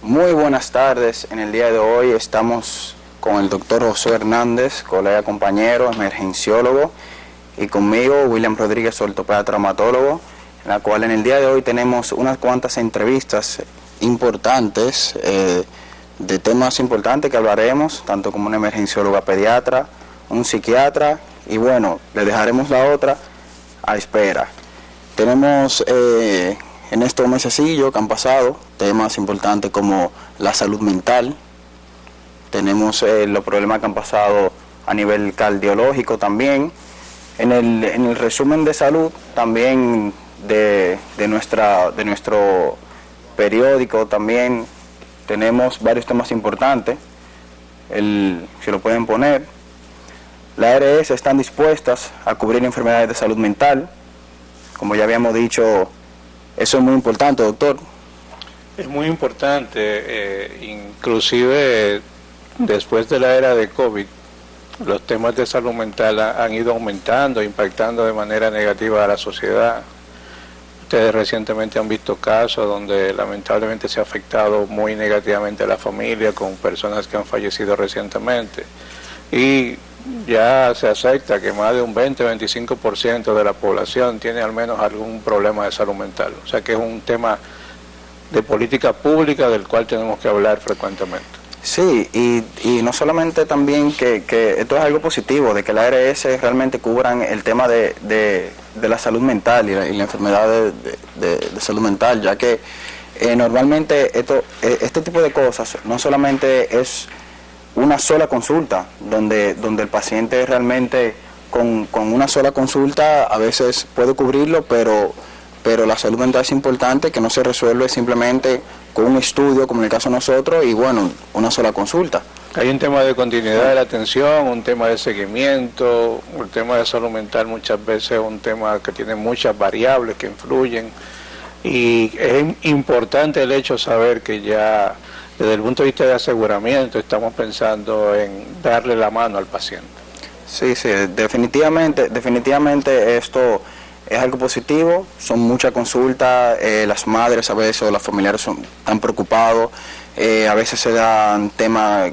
Muy buenas tardes. En el día de hoy estamos con el doctor José Hernández, colega compañero, emergenciólogo, y conmigo William Rodríguez, ortopeda traumatólogo, en la cual en el día de hoy tenemos unas cuantas entrevistas importantes, de temas importantes que hablaremos, tanto como una emergencióloga pediatra, un psiquiatra, y bueno, le dejaremos la otra a espera. Tenemos en estos mesecillos que han pasado temas importantes como la salud mental. Tenemos los problemas que han pasado a nivel cardiológico también. En el resumen de salud también de nuestro periódico también tenemos varios temas importantes. Si lo pueden poner. Las ARS están dispuestas a cubrir enfermedades de salud mental. Como ya habíamos dicho, eso es muy importante, doctor. Es muy importante, inclusive después de la era de COVID, los temas de salud mental han ido aumentando, impactando de manera negativa a la sociedad. Ustedes recientemente han visto casos donde lamentablemente se ha afectado muy negativamente a la familia con personas que han fallecido recientemente. Y ya se acepta que más de un 20-25% de la población tiene al menos algún problema de salud mental. O sea que es un tema de política pública del cual tenemos que hablar frecuentemente. Sí, y no solamente también que esto es algo positivo, de que la ARS realmente cubran el tema de la salud mental y la enfermedad de salud mental, ya que normalmente este tipo de cosas no solamente es una sola consulta, donde el paciente realmente con una sola consulta a veces puede cubrirlo, pero la salud mental es importante, que no se resuelve simplemente con un estudio, como en el caso de nosotros, y bueno, una sola consulta. Hay un tema de continuidad de la atención, un tema de seguimiento, el tema de salud mental muchas veces es un tema que tiene muchas variables que influyen, y es importante el hecho de saber que ya desde el punto de vista de aseguramiento estamos pensando en darle la mano al paciente. Sí, definitivamente esto es algo positivo. Son muchas consultas, las madres a veces o los familiares están preocupados, a veces se dan temas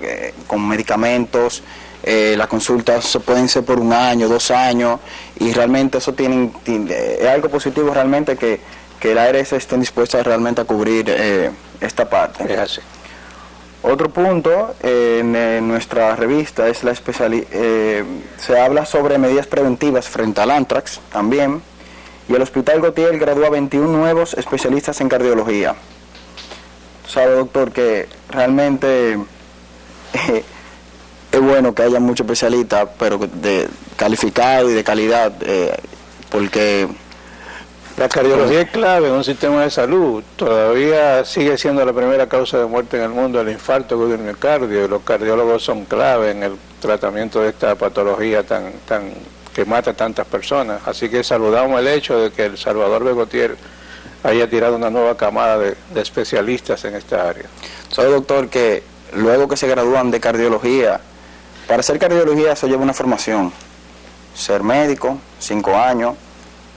con medicamentos, las consultas pueden ser por 1 año, 2 años, y realmente eso es algo positivo realmente que la ARS estén dispuestas realmente a cubrir esta parte. Es así. Otro punto en nuestra revista es se habla sobre medidas preventivas frente al anthrax también, y el Hospital Gautier gradúa 21 nuevos especialistas en cardiología. Sabe, doctor, que realmente es bueno que haya muchos especialistas, pero calificados y de calidad, porque la cardiología es clave en un sistema de salud. Todavía sigue siendo la primera causa de muerte en el mundo el infarto agudo del miocardio, y los cardiólogos son clave en el tratamiento de esta patología que mata a tantas personas. Así que saludamos el hecho de que el Salvador de Gautier haya tirado una nueva camada de especialistas en esta área. Sabe, doctor, que luego que se gradúan de cardiología, para hacer cardiología eso lleva una formación. Ser médico, 5 años,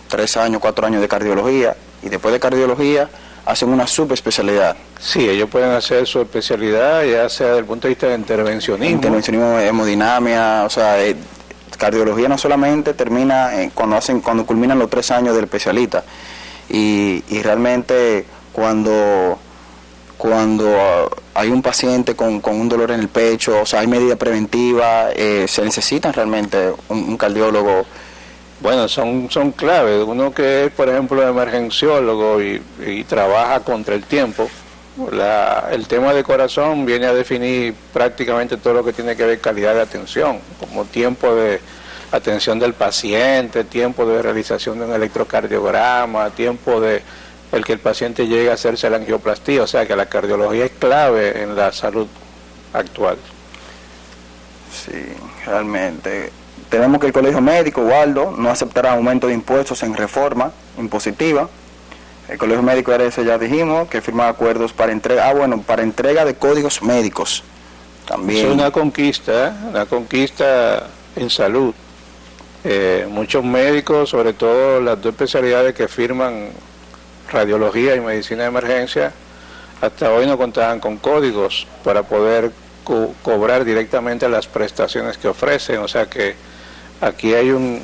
3 años, 4 años de cardiología, y después de cardiología hacen una subespecialidad. Sí, ellos pueden hacer su especialidad, ya sea desde el punto de vista de intervencionismo. Intervencionismo, hemodinamia, o sea, cardiología no solamente termina cuando culminan los 3 años del especialista, y realmente cuando hay un paciente con un dolor en el pecho, o sea, hay medidas preventivas, se necesita realmente un cardiólogo. Bueno, son claves. Uno que es, por ejemplo, emergenciólogo y trabaja contra el tiempo, el tema de corazón viene a definir prácticamente todo lo que tiene que ver calidad de atención, como tiempo de atención del paciente, tiempo de realización de un electrocardiograma, tiempo de el que el paciente llegue a hacerse la angioplastía. O sea que la cardiología es clave en la salud actual. Sí, realmente. Tenemos que el Colegio Médico, Waldo, no aceptará aumento de impuestos en reforma impositiva. El Colegio Médico ARS ya dijimos que firma acuerdos para entrega de códigos médicos. También. Es una conquista en salud. Muchos médicos, sobre todo las 2 especialidades que firman radiología y medicina de emergencia, hasta hoy no contaban con códigos para poder cobrar directamente las prestaciones que ofrecen. O sea que aquí hay un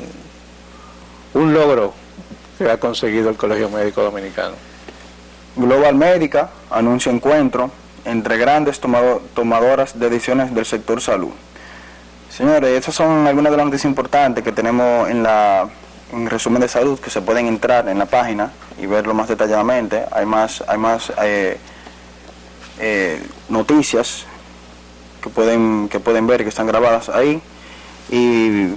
logro que ha conseguido el Colegio Médico Dominicano. Global Médica anuncia encuentro entre grandes tomadoras de decisiones del sector salud. Señores, estas son algunas de las noticias importantes que tenemos en resumen de salud, que se pueden entrar en la página y verlo más detalladamente. Hay más noticias que pueden ver, que están grabadas ahí, y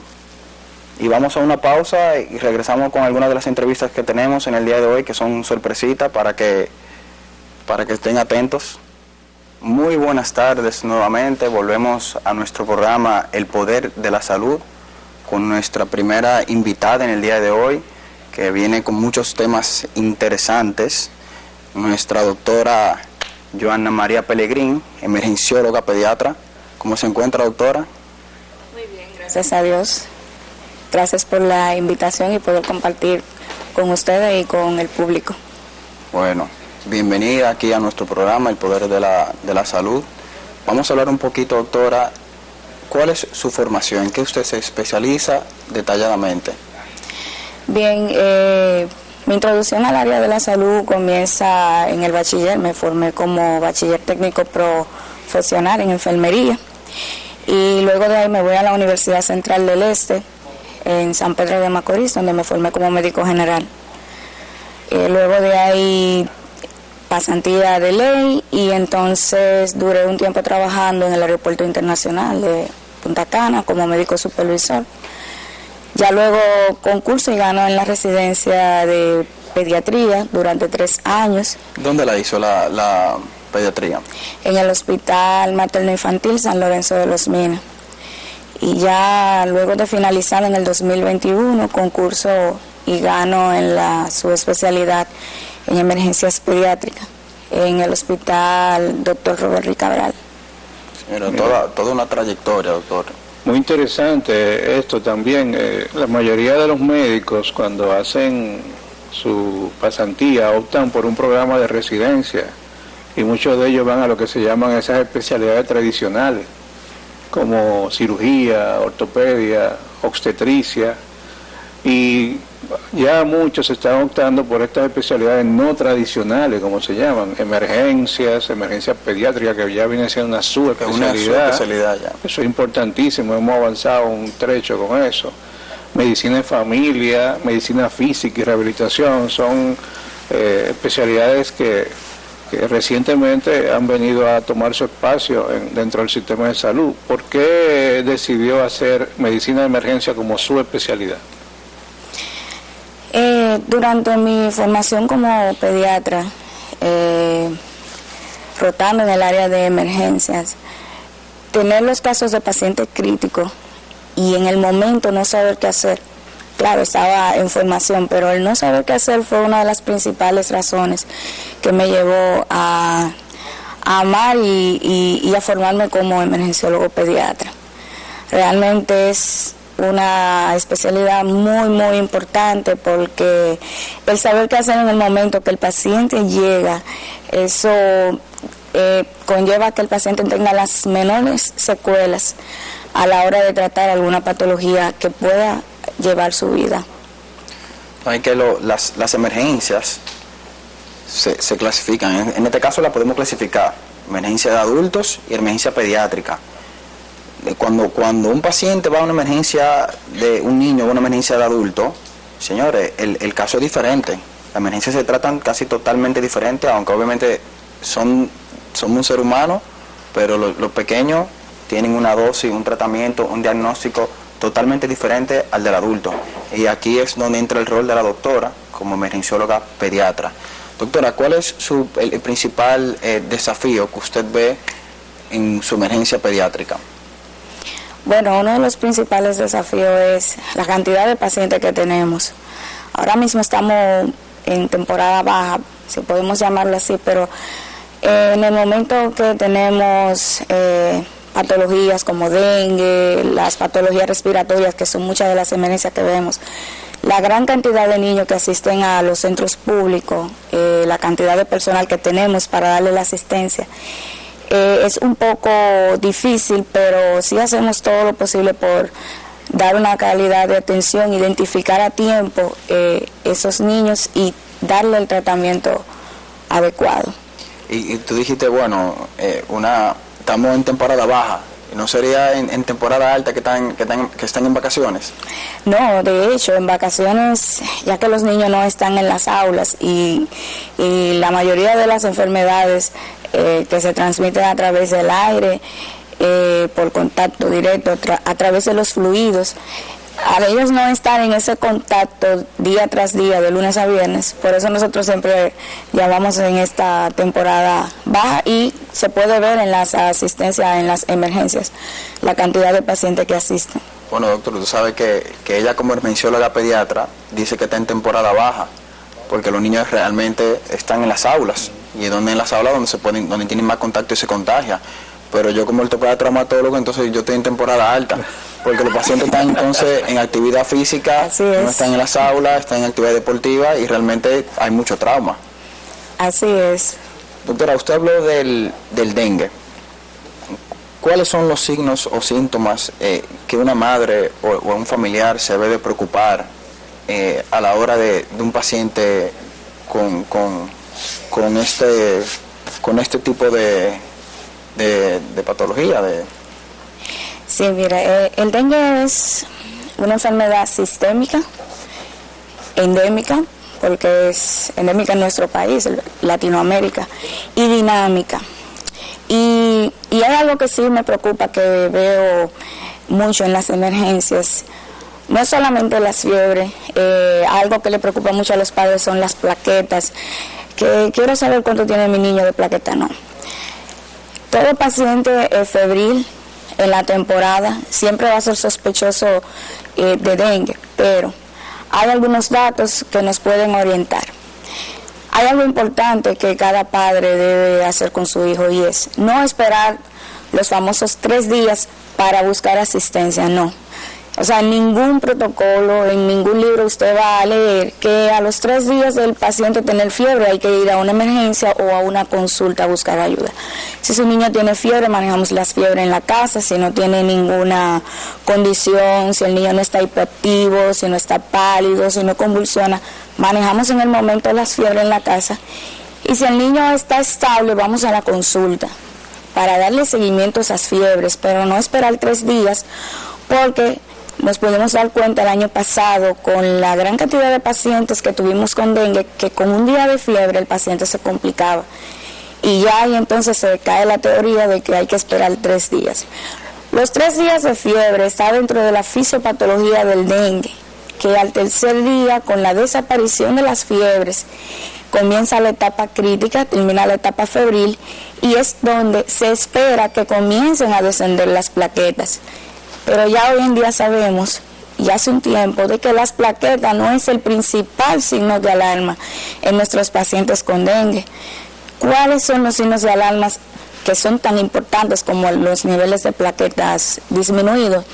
vamos a una pausa y regresamos con algunas de las entrevistas que tenemos en el día de hoy, que son sorpresitas para que estén atentos. Muy buenas tardes nuevamente, volvemos a nuestro programa El Poder de la Salud con nuestra primera invitada en el día de hoy, que viene con muchos temas interesantes, nuestra doctora Joanna María Pellegrín, emergencióloga pediatra. ¿Cómo se encuentra, doctora? Muy bien, gracias a Dios. Gracias por la invitación y poder compartir con ustedes y con el público. Bueno, bienvenida aquí a nuestro programa El Poder de la Salud. Vamos a hablar un poquito, doctora, ¿cuál es su formación? ¿En qué usted se especializa detalladamente? Bien, mi introducción al área de la salud comienza en el bachiller. Me formé como bachiller técnico profesional en enfermería y luego de ahí me voy a la Universidad Central del Este en San Pedro de Macorís, donde me formé como médico general. Luego de ahí pasantía de ley y entonces duré un tiempo trabajando en el Aeropuerto Internacional de Punta Cana como médico supervisor. Ya luego concurso y gano en la residencia de pediatría durante 3 años. ¿Dónde la hizo la pediatría? En el Hospital Materno Infantil San Lorenzo de los Minas. Y ya luego de finalizar en el 2021 concurso y gano en la subespecialidad en emergencias pediátricas en el Hospital Dr. Robert Rick Cabral. Señora, toda una trayectoria, doctor. Muy interesante esto también. La mayoría de los médicos cuando hacen su pasantía optan por un programa de residencia y muchos de ellos van a lo que se llaman esas especialidades tradicionales como cirugía, ortopedia, obstetricia, y ya muchos están optando por estas especialidades no tradicionales, como se llaman, emergencias pediátricas, que ya viene siendo una subespecialidad. Ya. Eso es importantísimo, hemos avanzado un trecho con eso. Medicina de familia, medicina física y rehabilitación son especialidades que recientemente han venido a tomar su espacio dentro del sistema de salud. ¿Por qué decidió hacer medicina de emergencia como su especialidad? Durante mi formación como pediatra, rotando en el área de emergencias, tener los casos de pacientes críticos y en el momento no saber qué hacer. Claro, estaba en formación, pero el no saber qué hacer fue una de las principales razones que me llevó a amar y a formarme como emergenciólogo pediatra. Realmente es una especialidad muy, muy importante porque el saber qué hacer en el momento que el paciente llega, eso conlleva que el paciente tenga las menores secuelas a la hora de tratar alguna patología que pueda llevar su vida. Hay que las emergencias se clasifican, en este caso la podemos clasificar, emergencia de adultos y emergencia pediátrica. Cuando un paciente va a una emergencia de un niño o una emergencia de adulto, señores, el caso es diferente. Las emergencias se tratan casi totalmente diferentes, aunque obviamente somos un ser humano, pero los pequeños tienen una dosis, un tratamiento, un diagnóstico totalmente diferente al del adulto. Y aquí es donde entra el rol de la doctora como emergencióloga pediatra. Doctora, ¿cuál es el principal desafío que usted ve en su emergencia pediátrica? Bueno, uno de los principales desafíos es la cantidad de pacientes que tenemos. Ahora mismo estamos en temporada baja, si podemos llamarlo así, pero en el momento que tenemos patologías como dengue, las patologías respiratorias, que son muchas de las emergencias que vemos, la gran cantidad de niños que asisten a los centros públicos, la cantidad de personal que tenemos para darle la asistencia, es un poco difícil, pero sí hacemos todo lo posible por dar una calidad de atención, identificar a tiempo esos niños y darle el tratamiento adecuado. Y tú dijiste, bueno, estamos en temporada baja, ¿no sería en temporada alta que están en vacaciones? No, de hecho, en vacaciones, ya que los niños no están en las aulas y la mayoría de las enfermedades que se transmiten a través del aire, por contacto directo, a través de los fluidos, al ellos no estar en ese contacto día tras día, de lunes a viernes, por eso nosotros siempre llamamos en esta temporada baja, y se puede ver en las asistencias, en las emergencias, la cantidad de pacientes que asisten. Bueno, doctor, tú sabes que ella, como emergencióloga pediatra, dice que está en temporada baja, porque los niños realmente están en las aulas, y es donde en las aulas donde tienen más contacto y se contagia. Pero yo, como ortopeda traumatólogo, entonces yo estoy en temporada alta, porque los pacientes están entonces en actividad física, no están en las aulas, están en actividad deportiva, y realmente hay mucho trauma. Así es. Doctora, usted habló del dengue. ¿Cuáles son los signos o síntomas que una madre o un familiar se debe de preocupar a la hora de un paciente con este tipo de patología? Sí, mira, el dengue es una enfermedad sistémica, endémica, porque es endémica en nuestro país, Latinoamérica, y dinámica. Y hay algo que sí me preocupa, que veo mucho en las emergencias, no es solamente las fiebres, algo que le preocupa mucho a los padres son las plaquetas, que quiero saber cuánto tiene mi niño de plaqueta. No. Todo paciente febril en la temporada siempre va a ser sospechoso de dengue, pero hay algunos datos que nos pueden orientar. Hay algo importante que cada padre debe hacer con su hijo, y es no esperar los famosos 3 días para buscar asistencia, no. O sea, en ningún protocolo, en ningún libro usted va a leer que a los 3 días del paciente tener fiebre hay que ir a una emergencia o a una consulta a buscar ayuda. Si su niño tiene fiebre, manejamos las fiebres en la casa. Si no tiene ninguna condición, si el niño no está hiperactivo, si no está pálido, si no convulsiona, manejamos en el momento las fiebres en la casa. Y si el niño está estable, vamos a la consulta para darle seguimiento a esas fiebres, pero no esperar 3 días, porque nos pudimos dar cuenta el año pasado, con la gran cantidad de pacientes que tuvimos con dengue, que con un día de fiebre el paciente se complicaba. Y ya ahí entonces se cae la teoría de que hay que esperar 3 días. Los 3 días de fiebre está dentro de la fisiopatología del dengue, que al tercer día, con la desaparición de las fiebres, comienza la etapa crítica, termina la etapa febril, y es donde se espera que comiencen a descender las plaquetas. Pero ya hoy en día sabemos, y hace un tiempo, de que las plaquetas no es el principal signo de alarma en nuestros pacientes con dengue. ¿Cuáles son los signos de alarma que son tan importantes como los niveles de plaquetas disminuidos?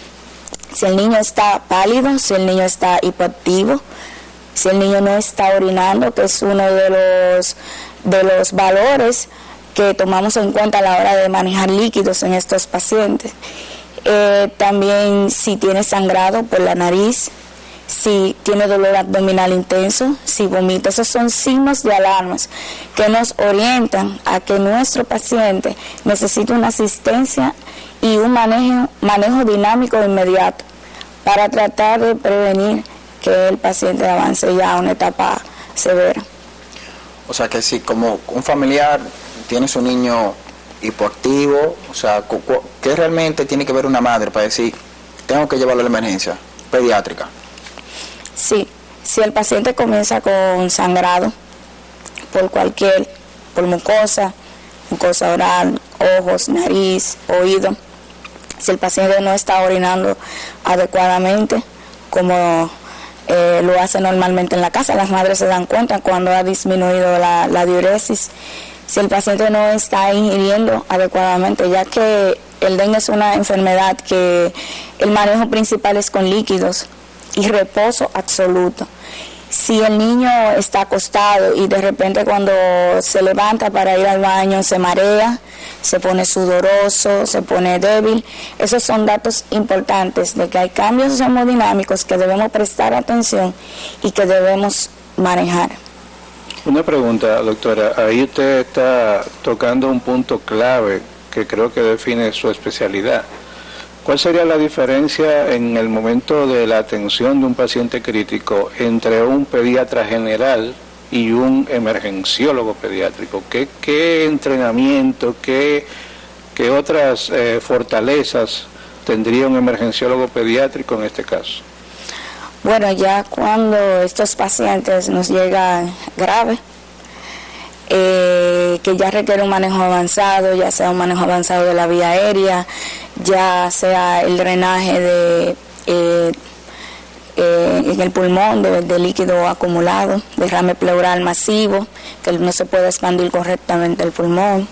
Si el niño está pálido, si el niño está hipoactivo, si el niño no está orinando, que es uno de los valores que tomamos en cuenta a la hora de manejar líquidos en estos pacientes. También si tiene sangrado por la nariz, si tiene dolor abdominal intenso, si vomita. Esos son signos de alarmas que nos orientan a que nuestro paciente necesita una asistencia y un manejo dinámico inmediato para tratar de prevenir que el paciente avance ya a una etapa severa. O sea que si como un familiar tiene su niño hipoactivo, o sea, ¿qué realmente tiene que ver una madre para decir, tengo que llevarlo a la emergencia pediátrica? Sí, si el paciente comienza con sangrado por mucosa oral, ojos, nariz, oído, si el paciente no está orinando adecuadamente, como lo hace normalmente en la casa, las madres se dan cuenta cuando ha disminuido la diuresis. Si el paciente no está ingiriendo adecuadamente, ya que el dengue es una enfermedad que el manejo principal es con líquidos, y reposo absoluto. Si el niño está acostado y de repente cuando se levanta para ir al baño se marea, se pone sudoroso, se pone débil, esos son datos importantes de que hay cambios hemodinámicos que debemos prestar atención y que debemos manejar. Una pregunta, doctora, ahí usted está tocando un punto clave que creo que define su especialidad. ¿Cuál sería la diferencia en el momento de la atención de un paciente crítico entre un pediatra general y un emergenciólogo pediátrico? ¿Qué entrenamiento, qué otras fortalezas tendría un emergenciólogo pediátrico en este caso? Bueno, ya cuando estos pacientes nos llegan graves, que ya requiere un manejo avanzado, ya sea un manejo avanzado de la vía aérea, ya sea el drenaje en el pulmón de líquido acumulado, derrame pleural masivo, que no se puede expandir correctamente el pulmón,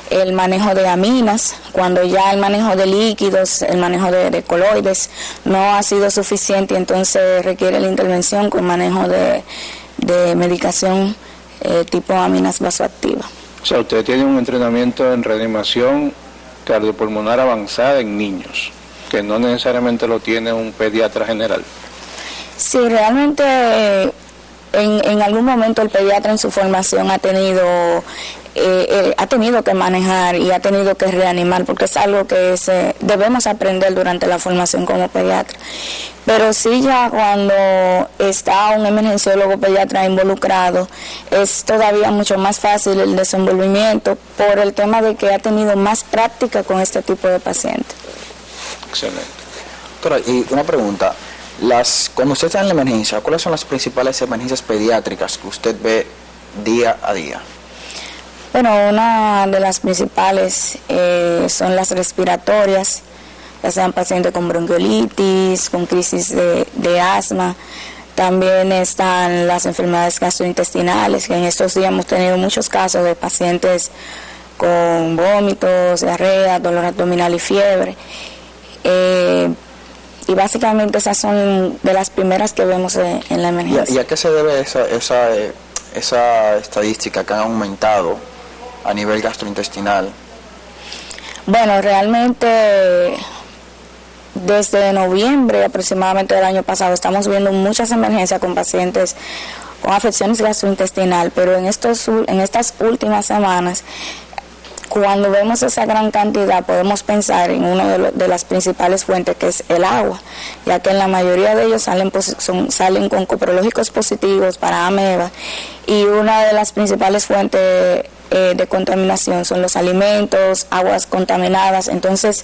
el manejo de aminas, cuando ya el manejo de líquidos, el manejo de coloides no ha sido suficiente, entonces requiere la intervención con manejo de medicación tipo aminas vasoactivas. O sea, usted tiene un entrenamiento en reanimación cardiopulmonar avanzada en niños, que no necesariamente lo tiene un pediatra general. Sí, realmente en algún momento el pediatra en su formación ha tenido que manejar y ha tenido que reanimar, porque es algo que debemos aprender durante la formación como pediatra. Pero sí, ya cuando está un emergenciólogo pediatra involucrado, es todavía mucho más fácil el desenvolvimiento por el tema de que ha tenido más práctica con este tipo de pacientes. Excelente. Doctora, y una pregunta. Cuando usted está en la emergencia, ¿cuáles son las principales emergencias pediátricas que usted ve día a día? Bueno, una de las principales son las respiratorias, ya sean pacientes con bronquiolitis, con crisis de asma. También están las enfermedades gastrointestinales, que en estos días hemos tenido muchos casos de pacientes con vómitos, diarrea, dolor abdominal y fiebre. Y básicamente esas son de las primeras que vemos en la emergencia. ¿Y a qué se debe esa estadística que ha aumentado a nivel gastrointestinal? Bueno, realmente desde noviembre aproximadamente del año pasado estamos viendo muchas emergencias con pacientes con afecciones gastrointestinales, pero en estas últimas semanas, cuando vemos esa gran cantidad, podemos pensar en una de las principales fuentes, que es el agua, ya que en la mayoría de ellos salen con coprológicos positivos para ameba, y una de las principales fuentes de contaminación son los alimentos, aguas contaminadas. Entonces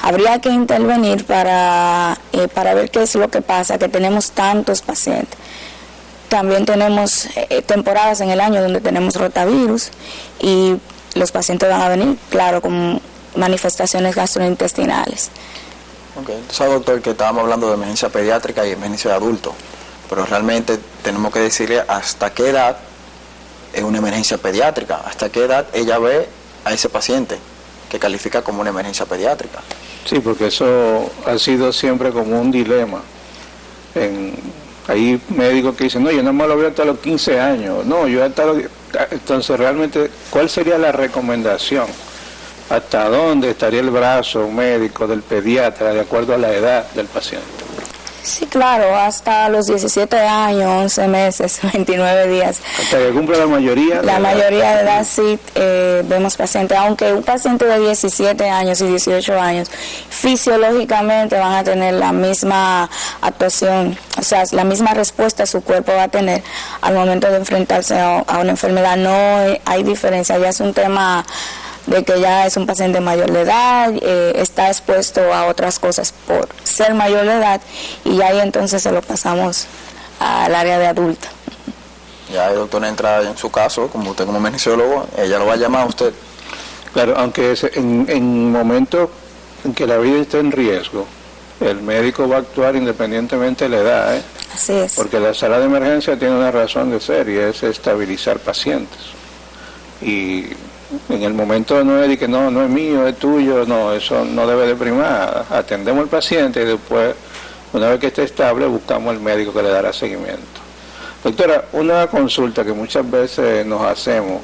habría que intervenir para ver qué es lo que pasa, que tenemos tantos pacientes. También tenemos temporadas en el año donde tenemos rotavirus y los pacientes van a venir, claro, con manifestaciones gastrointestinales. Ok, entonces, doctor, que estábamos hablando de emergencia pediátrica y emergencia de adulto, pero realmente tenemos que decirle hasta qué edad es una emergencia pediátrica, hasta qué edad ella ve a ese paciente que califica como una emergencia pediátrica. Sí, porque eso ha sido siempre como un dilema. Hay médicos que dicen, no, yo nada más lo veo hasta los 15 años, no, yo hasta los... Entonces, realmente, ¿cuál sería la recomendación? ¿Hasta dónde estaría el brazo médico del pediatra de acuerdo a la edad del paciente? Sí, claro, hasta los 17 años, 11 meses, 29 días. Hasta que cumpla la mayoría. La mayoría de edad sí vemos pacientes, aunque un paciente de 17 años y 18 años fisiológicamente van a tener la misma actuación, o sea, la misma respuesta su cuerpo va a tener al momento de enfrentarse a una enfermedad. No hay diferencia, ya es un tema de que ya es un paciente mayor de edad, está expuesto a otras cosas por ser mayor de edad, y ahí entonces se lo pasamos al área de adulto. Ya el doctor entra en su caso, como usted como emergenciólogo, ella lo va a llamar a usted. Claro, aunque en momentos en que la vida está en riesgo, el médico va a actuar independientemente de la edad, ¿eh? Así es. Porque la sala de emergencia tiene una razón de ser, y es estabilizar pacientes. Y en el momento no es de que no es mío, es tuyo, no, eso no debe de primar. Atendemos al paciente y después Una vez que esté estable, buscamos el médico que le dará seguimiento. Doctora, una consulta que muchas veces nos hacemos,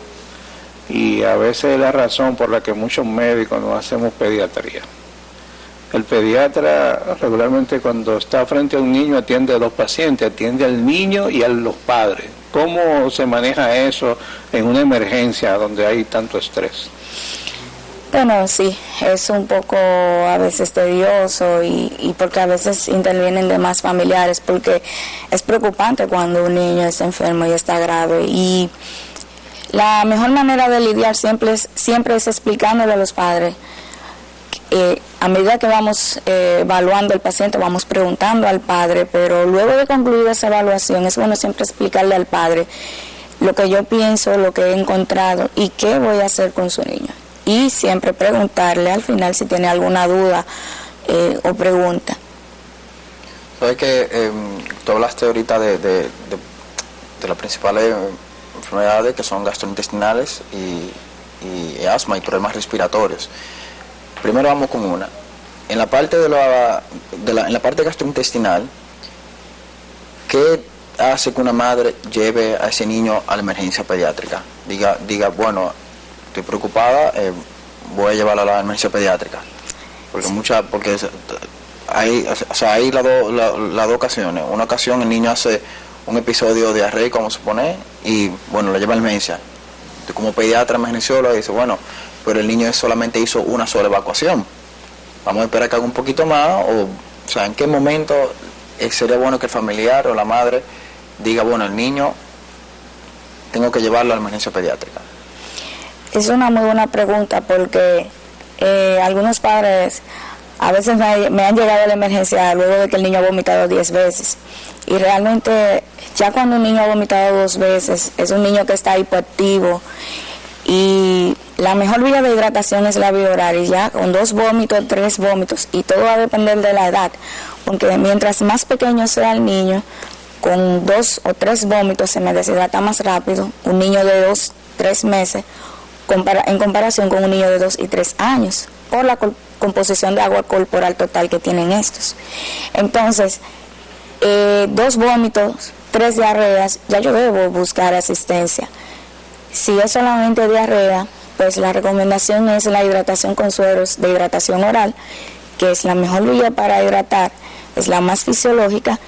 y a veces es la razón por la que muchos médicos no hacemos pediatría. El pediatra regularmente cuando está frente a un niño atiende a dos pacientes, atiende al niño y a los padres. ¿Cómo se maneja eso en una emergencia donde hay tanto estrés? Bueno, sí, es un poco a veces tedioso y porque a veces intervienen demás familiares, porque es preocupante cuando un niño está enfermo y está grave. Y la mejor manera de lidiar siempre es explicándole a los padres. A medida que vamos evaluando al paciente, vamos preguntando al padre, pero luego de concluir esa evaluación es bueno siempre explicarle al padre lo que yo pienso, lo que he encontrado y qué voy a hacer con su niño. Y siempre preguntarle al final si tiene alguna duda o pregunta. Sabes que tú hablaste ahorita de las principales enfermedades que son gastrointestinales y asma y problemas respiratorios. Primero vamos con una. En la parte en la parte gastrointestinal, ¿qué hace que una madre lleve a ese niño a la emergencia pediátrica? Diga, bueno, estoy preocupada, voy a llevarla a la emergencia pediátrica. Porque hay las dos ocasiones. Una ocasión el niño hace un episodio de diarrea, como se pone, y bueno, lo lleva a la emergencia. Como pediatra emergenciólogo dice, bueno, pero el niño solamente hizo una sola evacuación. Vamos a esperar que haga un poquito más, o sea, ¿en qué momento sería bueno que el familiar o la madre diga, bueno, el niño tengo que llevarlo a la emergencia pediátrica? Es una muy buena pregunta porque algunos padres a veces me han llegado a la emergencia luego de que el niño ha vomitado 10 veces. Y realmente ya cuando un niño ha vomitado 2 veces, es un niño que está hipoactivo y la mejor vía de hidratación es la vía oral, y ya con 2 vómitos, 3 vómitos, y todo va a depender de la edad, porque mientras más pequeño sea el niño, con 2 o 3 vómitos se me deshidrata más rápido un niño de 2, 3 meses en comparación con un niño de 2 y 3 años, por la composición de agua corporal total que tienen estos. Entonces, 2 vómitos, 3 diarreas, ya yo debo buscar asistencia. Si es solamente diarrea, pues la recomendación es la hidratación con sueros de hidratación oral, que es la mejor vía para hidratar, es la más fisiológica.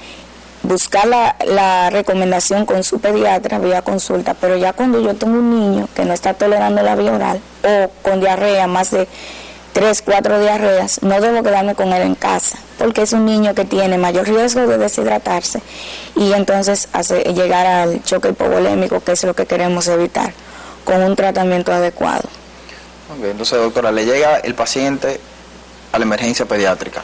Buscar la recomendación con su pediatra vía consulta, pero ya cuando yo tengo un niño que no está tolerando la vía oral o con diarrea, más de 3, 4 diarreas, no debo quedarme con él en casa, porque es un niño que tiene mayor riesgo de deshidratarse y entonces llegar al choque hipovolémico, que es lo que queremos evitar, con un tratamiento adecuado. Okay, entonces, doctora, le llega el paciente a la emergencia pediátrica.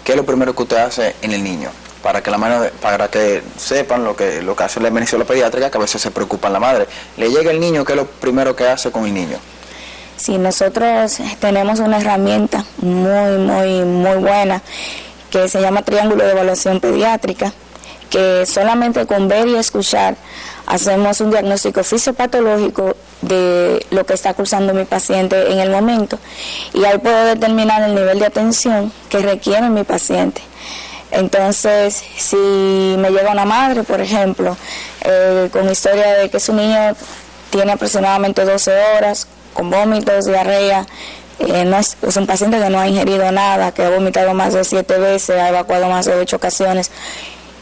¿Qué es lo primero que usted hace en el niño? Para que sepan lo que hace la emergencia pediátrica, que a veces se preocupa la madre. Le llega el niño, ¿qué es lo primero que hace con el niño? Sí, nosotros tenemos una herramienta muy buena que se llama Triángulo de Evaluación Pediátrica, que solamente con ver y escuchar hacemos un diagnóstico fisiopatológico de lo que está cursando mi paciente en el momento, y ahí puedo determinar el nivel de atención que requiere mi paciente. Entonces, si me llega una madre, por ejemplo, con historia de que su niño tiene aproximadamente 12 horas, con vómitos, diarrea, es un paciente que no ha ingerido nada, que ha vomitado más de 7 veces, ha evacuado más de 8 ocasiones,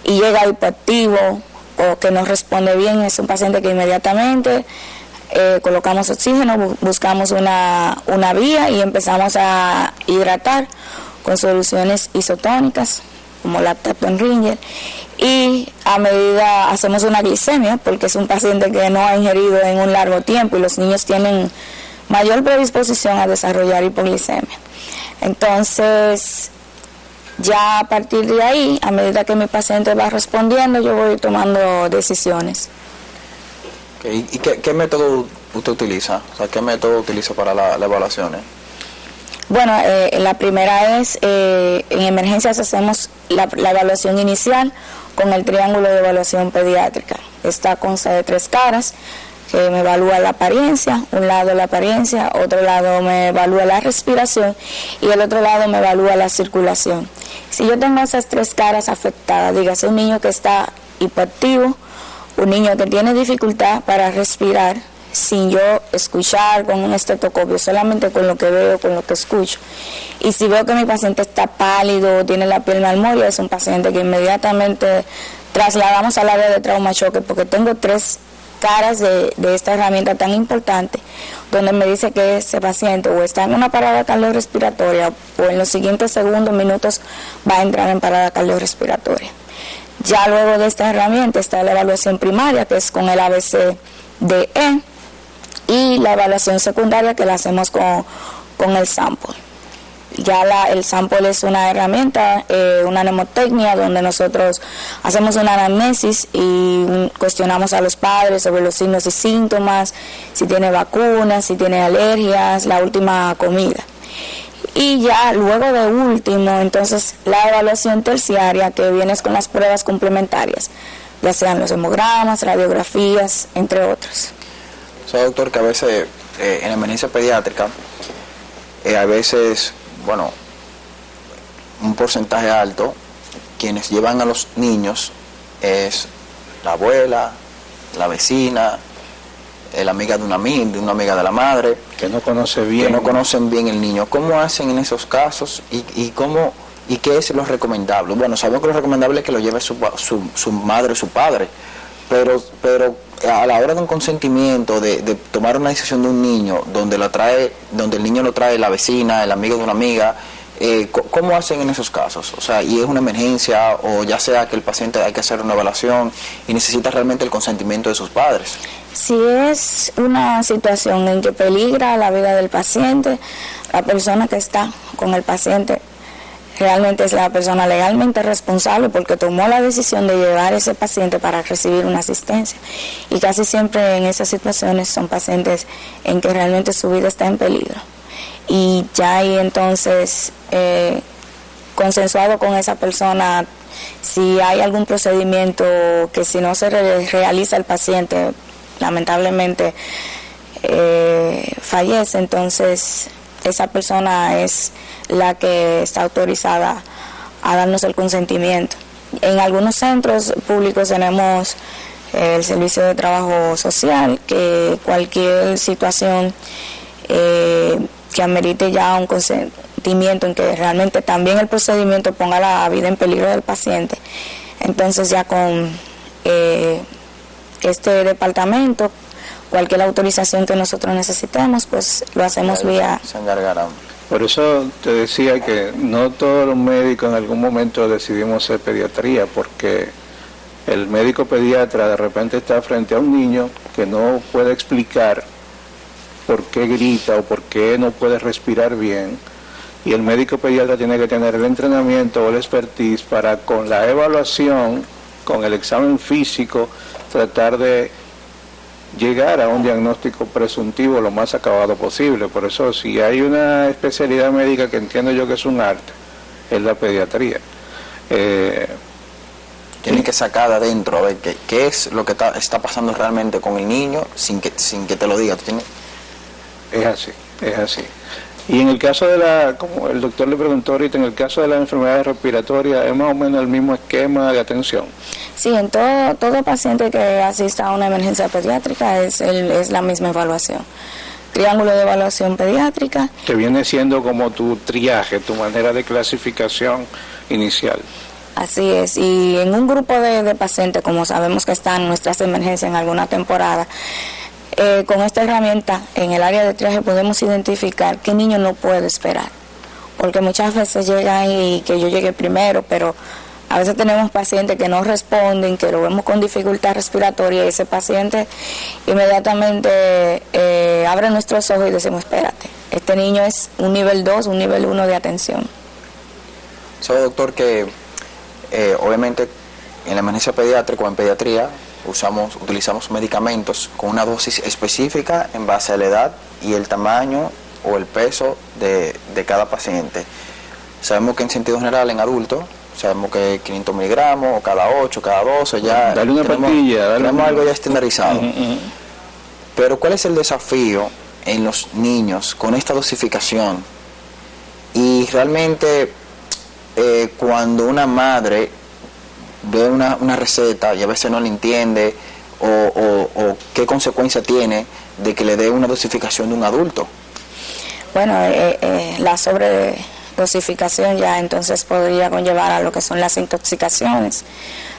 y llega hipoactivo o que no responde bien, es un paciente que inmediatamente colocamos oxígeno, buscamos una vía y empezamos a hidratar con soluciones isotónicas, como Lactapton Ringer, y a medida hacemos una glicemia, porque es un paciente que no ha ingerido en un largo tiempo y los niños tienen mayor predisposición a desarrollar hipoglicemia. Entonces, ya a partir de ahí, a medida que mi paciente va respondiendo, yo voy tomando decisiones. Okay. ¿Y qué método usted utiliza? O sea, ¿qué método utiliza para las evaluaciones? Bueno, la primera es, en emergencias hacemos la evaluación inicial con el triángulo de evaluación pediátrica. Esta consta de 3 caras, que me evalúa la apariencia, un lado la apariencia, otro lado me evalúa la respiración y el otro lado me evalúa la circulación. Si yo tengo esas tres caras afectadas, dígase un niño que está hipoactivo, un niño que tiene dificultad para respirar, sin yo escuchar con un estetoscopio, solamente con lo que veo, con lo que escucho. Y si veo que mi paciente está pálido, tiene la piel malmóvil, es un paciente que inmediatamente trasladamos al área de trauma choque, porque tengo tres caras de esta herramienta tan importante, donde me dice que ese paciente o está en una parada cardiorrespiratoria o en los siguientes segundos, minutos, va a entrar en parada cardiorrespiratoria. Ya luego de esta herramienta está la evaluación primaria, que es con el ABCDE, y la evaluación secundaria que la hacemos con el sample. Ya el sample es una herramienta, una mnemotecnia, donde nosotros hacemos una anamnesis y cuestionamos a los padres sobre los signos y síntomas, si tiene vacunas, si tiene alergias, la última comida. Y ya luego de último, entonces, la evaluación terciaria, que viene con las pruebas complementarias, ya sean los hemogramas, radiografías, entre otros. Sabe, doctor, que a veces en emergencia pediátrica, a veces, bueno, un porcentaje alto, quienes llevan a los niños es la abuela, la vecina, la amiga de una amiga de la madre, que no conoce bien, que no conocen bien el niño. ¿Cómo hacen en esos casos y qué es lo recomendable? Bueno, sabemos que lo recomendable es que lo lleve su madre o su padre, pero a la hora de un consentimiento, de tomar una decisión de un niño, donde el niño lo trae la vecina, el amigo de una amiga, ¿cómo hacen en esos casos? O sea, y es una emergencia, o ya sea que el paciente hay que hacer una evaluación y necesita realmente el consentimiento de sus padres. Si es una situación en que peligra la vida del paciente, la persona que está con el paciente realmente es la persona legalmente responsable, porque tomó la decisión de llevar a ese paciente para recibir una asistencia. Y casi siempre en esas situaciones son pacientes en que realmente su vida está en peligro. Y ya ahí entonces, consensuado con esa persona, si hay algún procedimiento que si no se realiza el paciente, lamentablemente fallece, entonces esa persona es la que está autorizada a darnos el consentimiento. En algunos centros públicos tenemos el servicio de trabajo social, que cualquier situación que amerite ya un consentimiento en que realmente también el procedimiento ponga la vida en peligro del paciente, entonces ya con este departamento, cualquier autorización que nosotros necesitemos, pues lo hacemos vía... Se encargarán. Por eso te decía que no todos los médicos en algún momento decidimos hacer pediatría, porque el médico pediatra de repente está frente a un niño que no puede explicar por qué grita o por qué no puede respirar bien, y el médico pediatra tiene que tener el entrenamiento o el expertise para, con la evaluación, con el examen físico, tratar de llegar a un diagnóstico presuntivo lo más acabado posible. Por eso, si hay una especialidad médica que entiendo yo que es un arte, es la pediatría. Tienen que sacar de adentro, a ver qué es lo que está pasando realmente con el niño sin que te lo diga. Es así. Y en el caso como el doctor le preguntó ahorita, en el caso de las enfermedades respiratorias, ¿es más o menos el mismo esquema de atención? Sí, en todo paciente que asista a una emergencia pediátrica es la misma evaluación. Triángulo de evaluación pediátrica. Que viene siendo como tu triaje, tu manera de clasificación inicial. Así es, y en un grupo de pacientes, como sabemos que están nuestras emergencias en alguna temporada, con esta herramienta en el área de triaje podemos identificar qué niño no puede esperar, porque muchas veces llegan y que yo llegue primero, pero a veces tenemos pacientes que no responden, que lo vemos con dificultad respiratoria, y ese paciente inmediatamente abre nuestros ojos y decimos, espérate, este niño es un nivel 2, un nivel 1 de atención. Sabe, doctor, que obviamente en la emergencia pediátrica o en pediatría utilizamos medicamentos con una dosis específica en base a la edad y el tamaño o el peso de cada paciente. Sabemos que en sentido general en adultos, sabemos que 500 miligramos, o cada 8, cada 12, ya dale una pastilla, tenemos algo ya estandarizado. Pero ¿cuál es el desafío en los niños con esta dosificación? Y realmente cuando una madre ve una receta y a veces no la entiende o qué consecuencia tiene de que le dé una dosificación de un adulto? Bueno, la sobredosificación ya entonces podría conllevar a lo que son las intoxicaciones.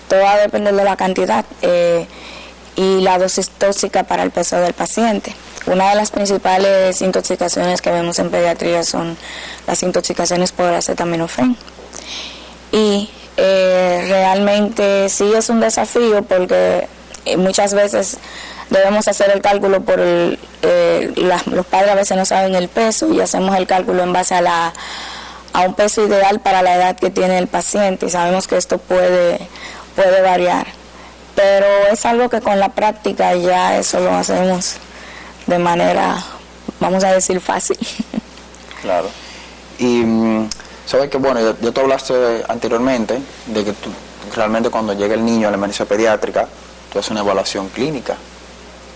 Todo va a depender de la cantidad y la dosis tóxica para el peso del paciente. Una de las principales intoxicaciones que vemos en pediatría son las intoxicaciones por acetaminofén. Y realmente sí es un desafío porque muchas veces debemos hacer el cálculo por los padres a veces no saben el peso y hacemos el cálculo en base a un peso ideal para la edad que tiene el paciente y sabemos que esto puede variar. Pero es algo que con la práctica ya eso lo hacemos de manera, vamos a decir, fácil. Claro. Y sabes que, bueno, ya tú hablaste anteriormente de que realmente cuando llega el niño a la emergencia pediátrica, tú haces una evaluación clínica.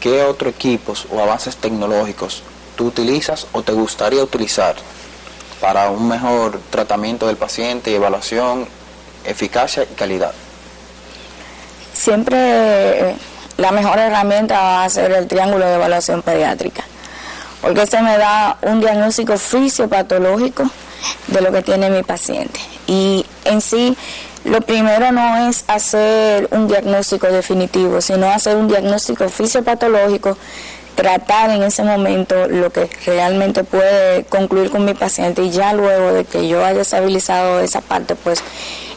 ¿Qué otros equipos o avances tecnológicos tú utilizas o te gustaría utilizar para un mejor tratamiento del paciente y evaluación, eficacia y calidad? Siempre la mejor herramienta va a ser el triángulo de evaluación pediátrica, porque este me da un diagnóstico fisiopatológico de lo que tiene mi paciente. Y en sí, lo primero no es hacer un diagnóstico definitivo, sino hacer un diagnóstico fisiopatológico, tratar en ese momento lo que realmente puede concluir con mi paciente y ya luego de que yo haya estabilizado esa parte, pues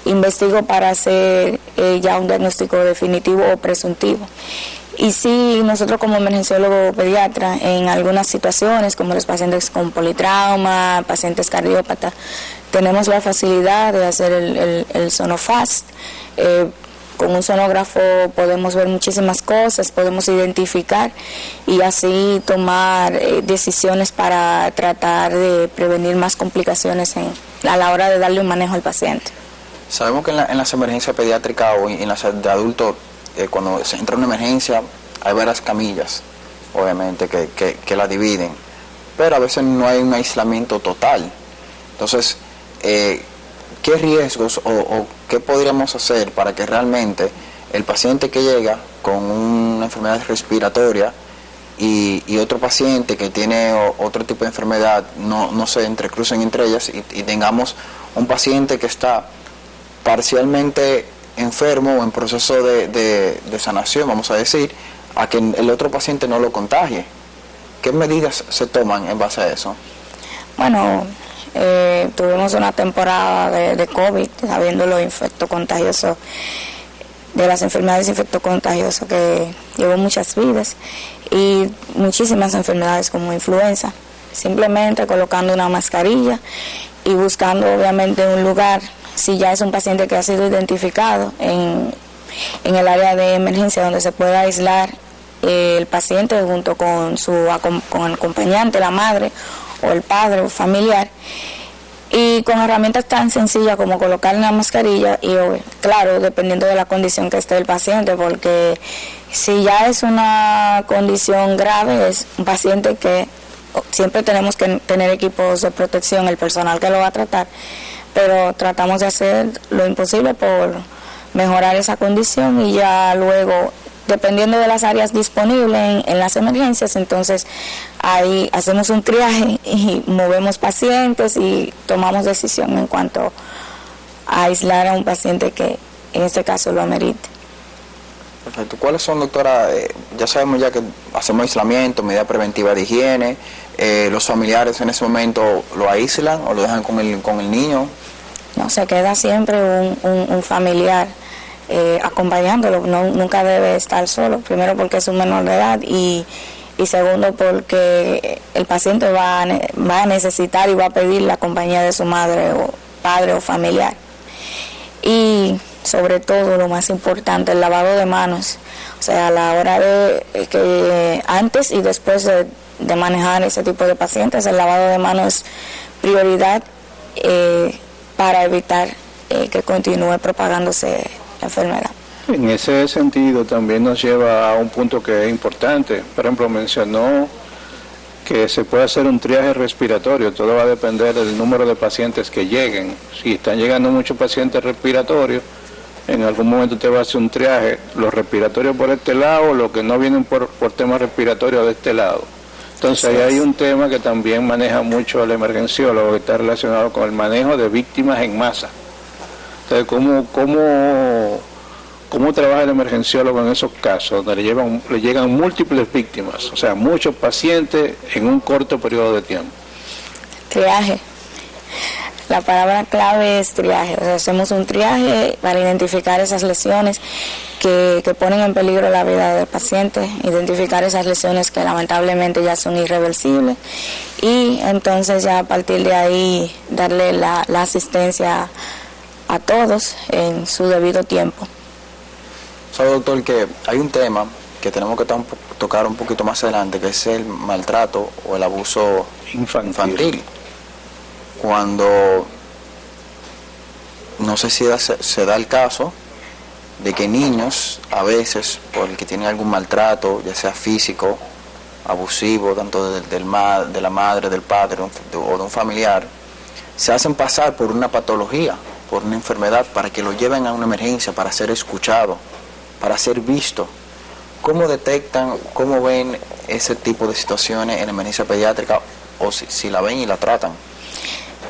investigo para hacer ya un diagnóstico definitivo o presuntivo. Y sí, nosotros como emergenciólogo pediatra, en algunas situaciones, como los pacientes con politrauma, pacientes cardiópatas, tenemos la facilidad de hacer el sonofast. Con un sonógrafo podemos ver muchísimas cosas, podemos identificar y así tomar decisiones para tratar de prevenir más complicaciones a la hora de darle un manejo al paciente. Sabemos que en las emergencias pediátricas o en las de adultos, cuando se entra en una emergencia, hay varias camillas, obviamente, que la dividen, pero a veces no hay un aislamiento total. Entonces, ¿qué riesgos o qué podríamos hacer para que realmente el paciente que llega con una enfermedad respiratoria y otro paciente que tiene otro tipo de enfermedad no se entrecrucen entre ellas y tengamos un paciente que está parcialmente enfermo o en proceso de sanación, vamos a decir, a que el otro paciente no lo contagie? ¿Qué medidas se toman en base a eso? Bueno, tuvimos una temporada de COVID, sabiendo los infectos contagiosos, de las enfermedades infectocontagiosas que llevó muchas vidas y muchísimas enfermedades como influenza. Simplemente colocando una mascarilla y buscando obviamente un lugar, si ya es un paciente que ha sido identificado en el área de emergencia donde se pueda aislar el paciente junto con con el acompañante, la madre o el padre o familiar, y con herramientas tan sencillas como colocar una mascarilla y, claro, dependiendo de la condición que esté el paciente, porque si ya es una condición grave, es un paciente que siempre tenemos que tener equipos de protección, el personal que lo va a tratar, pero tratamos de hacer lo imposible por mejorar esa condición y ya luego, dependiendo de las áreas disponibles en las emergencias, entonces ahí hacemos un triaje y movemos pacientes y tomamos decisión en cuanto a aislar a un paciente que en este caso lo amerite. Perfecto. ¿Cuáles son, doctora? Ya sabemos ya que hacemos aislamiento, medida preventiva de higiene. ¿Los familiares en ese momento lo aíslan o lo dejan con el niño? No, se queda siempre un familiar acompañándolo. Nunca debe estar solo, primero porque es un menor de edad y segundo porque el paciente va a necesitar y va a pedir la compañía de su madre o padre o familiar. Y sobre todo, lo más importante, el lavado de manos, o sea, a la hora de que antes y después de manejar ese tipo de pacientes, el lavado de manos es prioridad para evitar que continúe propagándose la enfermedad. En ese sentido también nos lleva a un punto que es importante. Por ejemplo, mencionó que se puede hacer un triaje respiratorio. Todo va a depender del número de pacientes que lleguen. Si están llegando muchos pacientes respiratorios, en algún momento te va a hacer un triaje, los respiratorios por este lado, los que no vienen por temas respiratorios de este lado. Entonces ahí hay un tema que también maneja mucho el emergenciólogo, que está relacionado con el manejo de víctimas en masa. Entonces, ¿cómo trabaja el emergenciólogo en esos casos donde le llegan múltiples víctimas, o sea, muchos pacientes en un corto periodo de tiempo? Triaje. La palabra clave es triaje. O sea, hacemos un triaje para identificar esas lesiones que ponen en peligro la vida del paciente, identificar esas lesiones que lamentablemente ya son irreversibles y entonces ya a partir de ahí darle la asistencia a todos en su debido tiempo. Sabe, doctor, que hay un tema que tenemos que tocar un poquito más adelante, que es el maltrato o el abuso infantil. Cuando, no sé si se da el caso de que niños, a veces, porque tienen algún maltrato, ya sea físico, abusivo, tanto de la madre, del padre o de un familiar, se hacen pasar por una patología, por una enfermedad, para que lo lleven a una emergencia, para ser escuchado, para ser visto. ¿Cómo detectan, cómo ven ese tipo de situaciones en emergencia pediátrica, o si la ven y la tratan?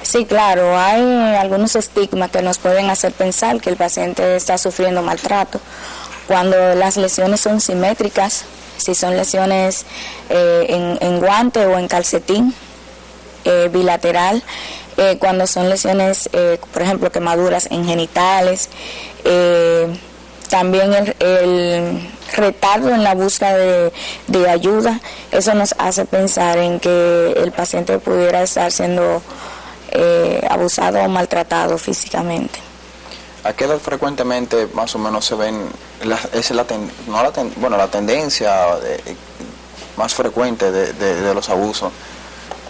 Sí, claro, hay algunos estigmas que nos pueden hacer pensar que el paciente está sufriendo maltrato. Cuando las lesiones son simétricas, si son lesiones en guante o en calcetín bilateral, cuando son lesiones, por ejemplo, quemaduras en genitales, también el retardo en la búsqueda de ayuda, eso nos hace pensar en que el paciente pudiera estar siendo abusado o maltratado físicamente. ¿A qué edad frecuentemente más o menos se ven, la tendencia más frecuente de los abusos?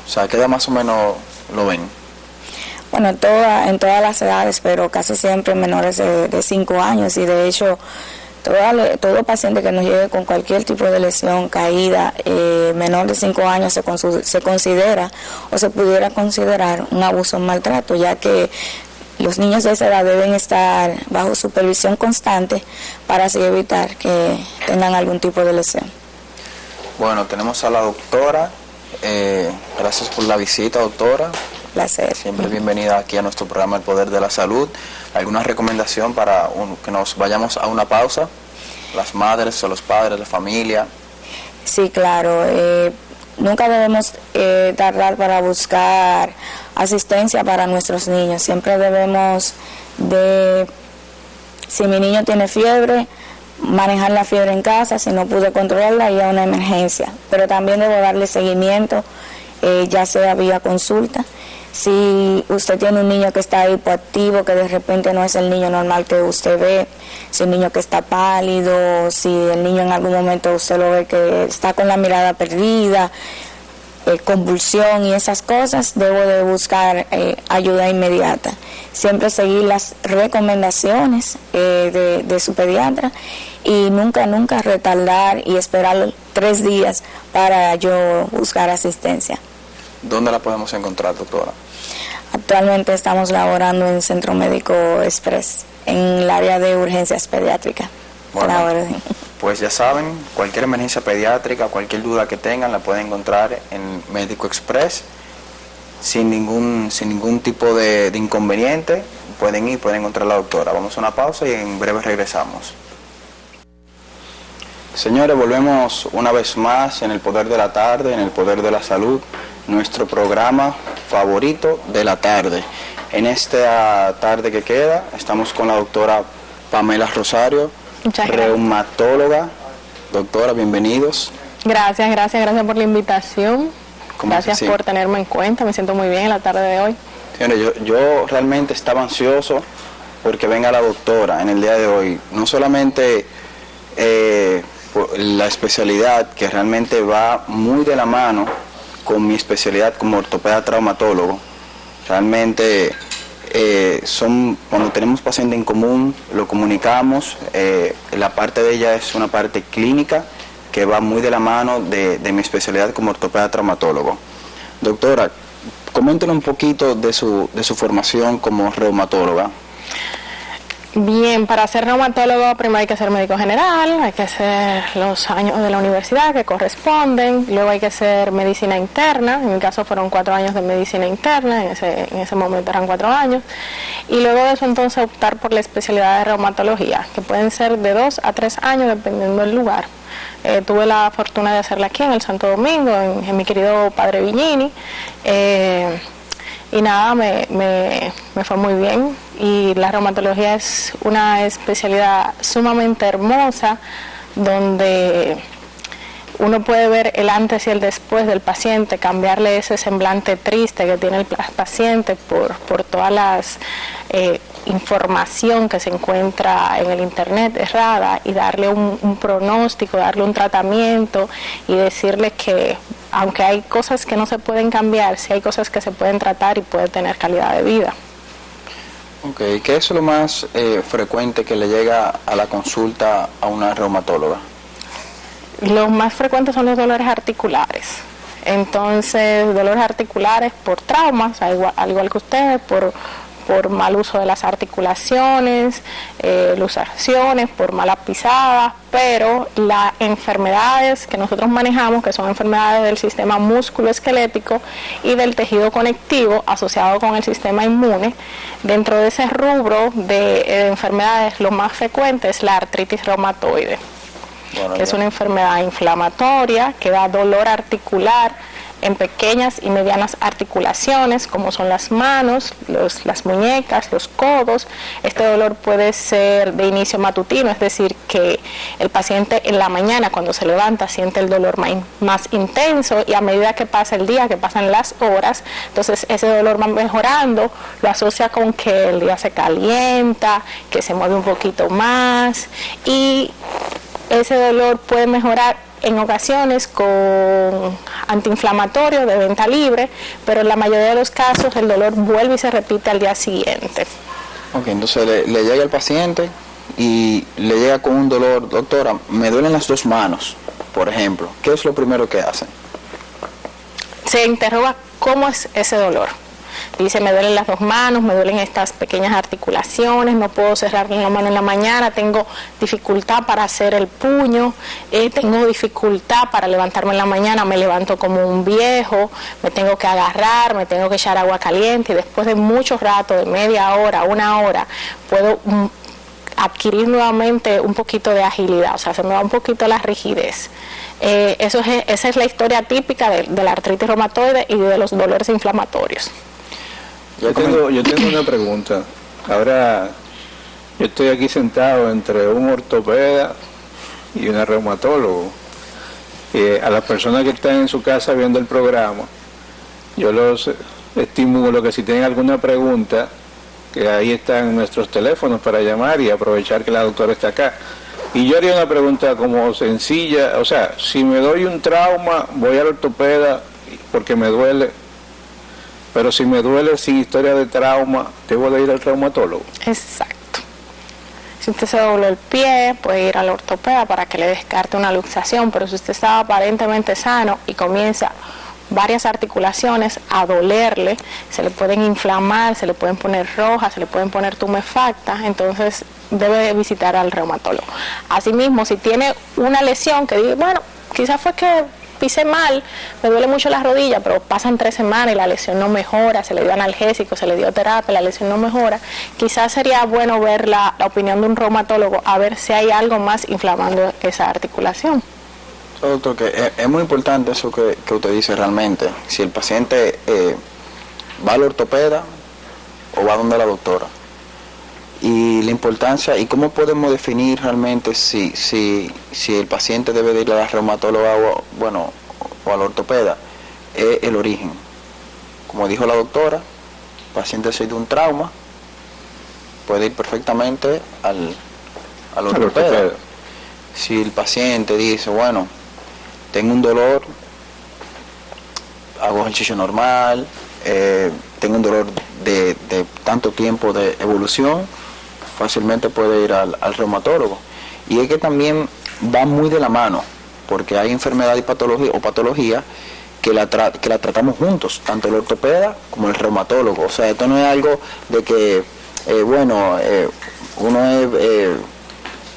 O sea, ¿a qué edad más o menos lo ven? Bueno, en todas las edades, pero casi siempre menores de 5 años, y de hecho todo paciente que nos llegue con cualquier tipo de lesión, caída, menor de 5 años se considera o se pudiera considerar un abuso o maltrato, ya que los niños de esa edad deben estar bajo supervisión constante para así evitar que tengan algún tipo de lesión. Bueno, tenemos a la doctora. Gracias por la visita, doctora. Placer. Siempre bienvenida aquí a nuestro programa El Poder de la Salud. ¿Alguna recomendación para que nos vayamos a una pausa? Las madres o los padres, la familia. Sí, claro. Nunca debemos tardar para buscar asistencia para nuestros niños. Siempre debemos si mi niño tiene fiebre, manejar la fiebre en casa. Si no pude controlarla, ir a una emergencia. Pero también debo darle seguimiento, ya sea vía consulta. Si usted tiene un niño que está hipoactivo, que de repente no es el niño normal que usted ve, si un niño que está pálido, si el niño en algún momento usted lo ve que está con la mirada perdida, convulsión y esas cosas, debo de buscar ayuda inmediata. Siempre seguir las recomendaciones de su pediatra y nunca retardar y esperar 3 días para yo buscar asistencia. ¿Dónde la podemos encontrar, doctora? Actualmente estamos laborando en Centro Médico Express, en el área de urgencias pediátricas. Bueno, pues ya saben, cualquier emergencia pediátrica, cualquier duda que tengan, la pueden encontrar en Médico Express, sin ningún tipo de inconveniente. Pueden encontrar a la doctora. Vamos a una pausa y en breve regresamos. Señores, volvemos una vez más en El Poder de la Tarde, en El Poder de la Salud, nuestro programa favorito de la tarde. En esta tarde que queda, estamos con la doctora Pamela Rosario, reumatóloga. Doctora, bienvenidos. Gracias por la invitación. Gracias por tenerme en cuenta, me siento muy bien en la tarde de hoy. Señores, yo realmente estaba ansioso porque venga la doctora en el día de hoy. No solamente por la especialidad, que realmente va muy de la mano con mi especialidad como ortopeda traumatólogo. Realmente cuando tenemos paciente en común, lo comunicamos. La parte de ella es una parte clínica, que va muy de la mano de mi especialidad como ortopeda traumatólogo. Doctora, coméntenos un poquito de su formación como reumatóloga. Bien, para ser reumatólogo primero hay que ser médico general, hay que hacer los años de la universidad que corresponden, luego hay que hacer medicina interna, en mi caso fueron 4 años de medicina interna, en ese momento eran 4 años, y luego de eso entonces optar por la especialidad de reumatología, que pueden ser de 2 a 3 años dependiendo del lugar. Tuve la fortuna de hacerla aquí en el Santo Domingo, en mi querido Padre Villini, y nada, me fue muy bien, y la reumatología es una especialidad sumamente hermosa donde uno puede ver el antes y el después del paciente, cambiarle ese semblante triste que tiene el paciente por todas las información que se encuentra en el internet errada, y darle un pronóstico, darle un tratamiento y decirle que aunque hay cosas que no se pueden cambiar, sí hay cosas que se pueden tratar y puede tener calidad de vida. Ok, ¿qué es lo más frecuente que le llega a la consulta a una reumatóloga? Los más frecuentes son los dolores articulares. Entonces, dolores articulares por traumas, al igual que usted, por mal uso de las articulaciones, luxaciones, por malas pisadas, pero las enfermedades que nosotros manejamos, que son enfermedades del sistema musculoesquelético y del tejido conectivo asociado con el sistema inmune, dentro de ese rubro de enfermedades lo más frecuente es la artritis reumatoide, que es una enfermedad inflamatoria que da dolor articular en pequeñas y medianas articulaciones, como son las manos, las muñecas, los codos. Este dolor puede ser de inicio matutino, es decir, que el paciente en la mañana cuando se levanta siente el dolor más intenso, y a medida que pasa el día, que pasan las horas, entonces ese dolor va mejorando, lo asocia con que el día se calienta, que se mueve un poquito más, y ese dolor puede mejorar en ocasiones con antiinflamatorio de venta libre, pero en la mayoría de los casos el dolor vuelve y se repite al día siguiente. Ok, entonces le llega el paciente y le llega con un dolor. Doctora, me duelen las 2 manos, por ejemplo. ¿Qué es lo primero que hacen? Se interroga cómo es ese dolor. Dice, me duelen las 2 manos, me duelen estas pequeñas articulaciones, no puedo cerrar la mano en la mañana, tengo dificultad para hacer el puño, tengo dificultad para levantarme en la mañana, me levanto como un viejo, me tengo que agarrar, me tengo que echar agua caliente, y después de mucho rato, de media hora, 1 hora, puedo adquirir nuevamente un poquito de agilidad, o sea, se me va un poquito la rigidez. Esa es la historia típica de la artritis reumatoide y de los dolores inflamatorios. Yo tengo una pregunta. Ahora, yo estoy aquí sentado entre un ortopeda y una reumatólogo. A las personas que están en su casa viendo el programa, yo los estimulo que si tienen alguna pregunta, que ahí están nuestros teléfonos para llamar y aprovechar que la doctora está acá. Y yo haría una pregunta como sencilla, o sea, si me doy un trauma, voy al ortopeda porque me duele, pero si me duele sin historia de trauma, ¿debo de ir al traumatólogo? Exacto. Si usted se dobló el pie, puede ir al ortopeda para que le descarte una luxación, pero si usted está aparentemente sano y comienza varias articulaciones a dolerle, se le pueden inflamar, se le pueden poner rojas, se le pueden poner tumefactas, entonces debe visitar al reumatólogo. Asimismo, si tiene una lesión que dice, bueno, quizás fue que pisé mal, me duele mucho la rodilla, pero pasan 3 semanas y la lesión no mejora, se le dio analgésico, se le dio terapia, la lesión no mejora, quizás sería bueno ver la opinión de un reumatólogo a ver si hay algo más inflamando esa articulación. Doctor, que es muy importante eso que usted dice realmente. Si el paciente va al ortopeda o va donde la doctora, y la importancia y cómo podemos definir realmente si el paciente debe de ir a la reumatóloga o al ortopeda, es el origen. Como dijo la doctora, el paciente ha sido un trauma, puede ir perfectamente al ortopeda. Si el paciente dice, bueno, tengo un dolor, hago ejercicio normal, tengo un dolor de tanto tiempo de evolución, fácilmente puede ir al reumatólogo. Y es que también va muy de la mano, porque hay enfermedad y patología que la tratamos juntos, tanto el ortopeda como el reumatólogo. O sea, esto no es algo de que, uno es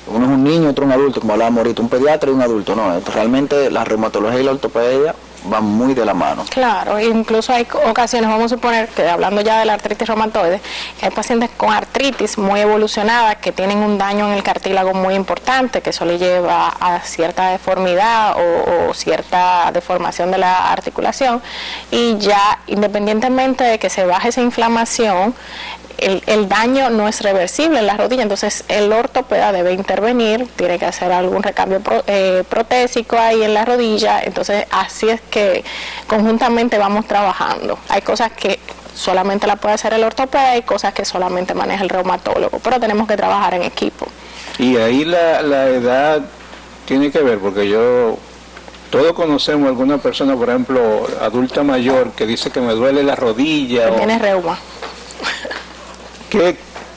un niño, otro un adulto, como hablábamos ahorita, un pediatra y un adulto. No, realmente la reumatología y la ortopedia van muy de la mano. Claro, incluso hay ocasiones, vamos a suponer que hablando ya de la artritis reumatoide, hay pacientes con artritis muy evolucionada que tienen un daño en el cartílago muy importante, que eso le lleva a cierta deformidad o cierta deformación de la articulación, y ya independientemente de que se baje esa inflamación, el daño no es reversible en la rodilla, entonces el ortopeda debe intervenir, tiene que hacer algún recambio protésico ahí en la rodilla. Entonces así es que conjuntamente vamos trabajando. Hay cosas que solamente la puede hacer el ortopeda y cosas que solamente maneja el reumatólogo, pero tenemos que trabajar en equipo. Y ahí la edad tiene que ver, porque todos conocemos alguna persona, por ejemplo, adulta mayor, que dice que me duele la rodilla. Que tiene reuma.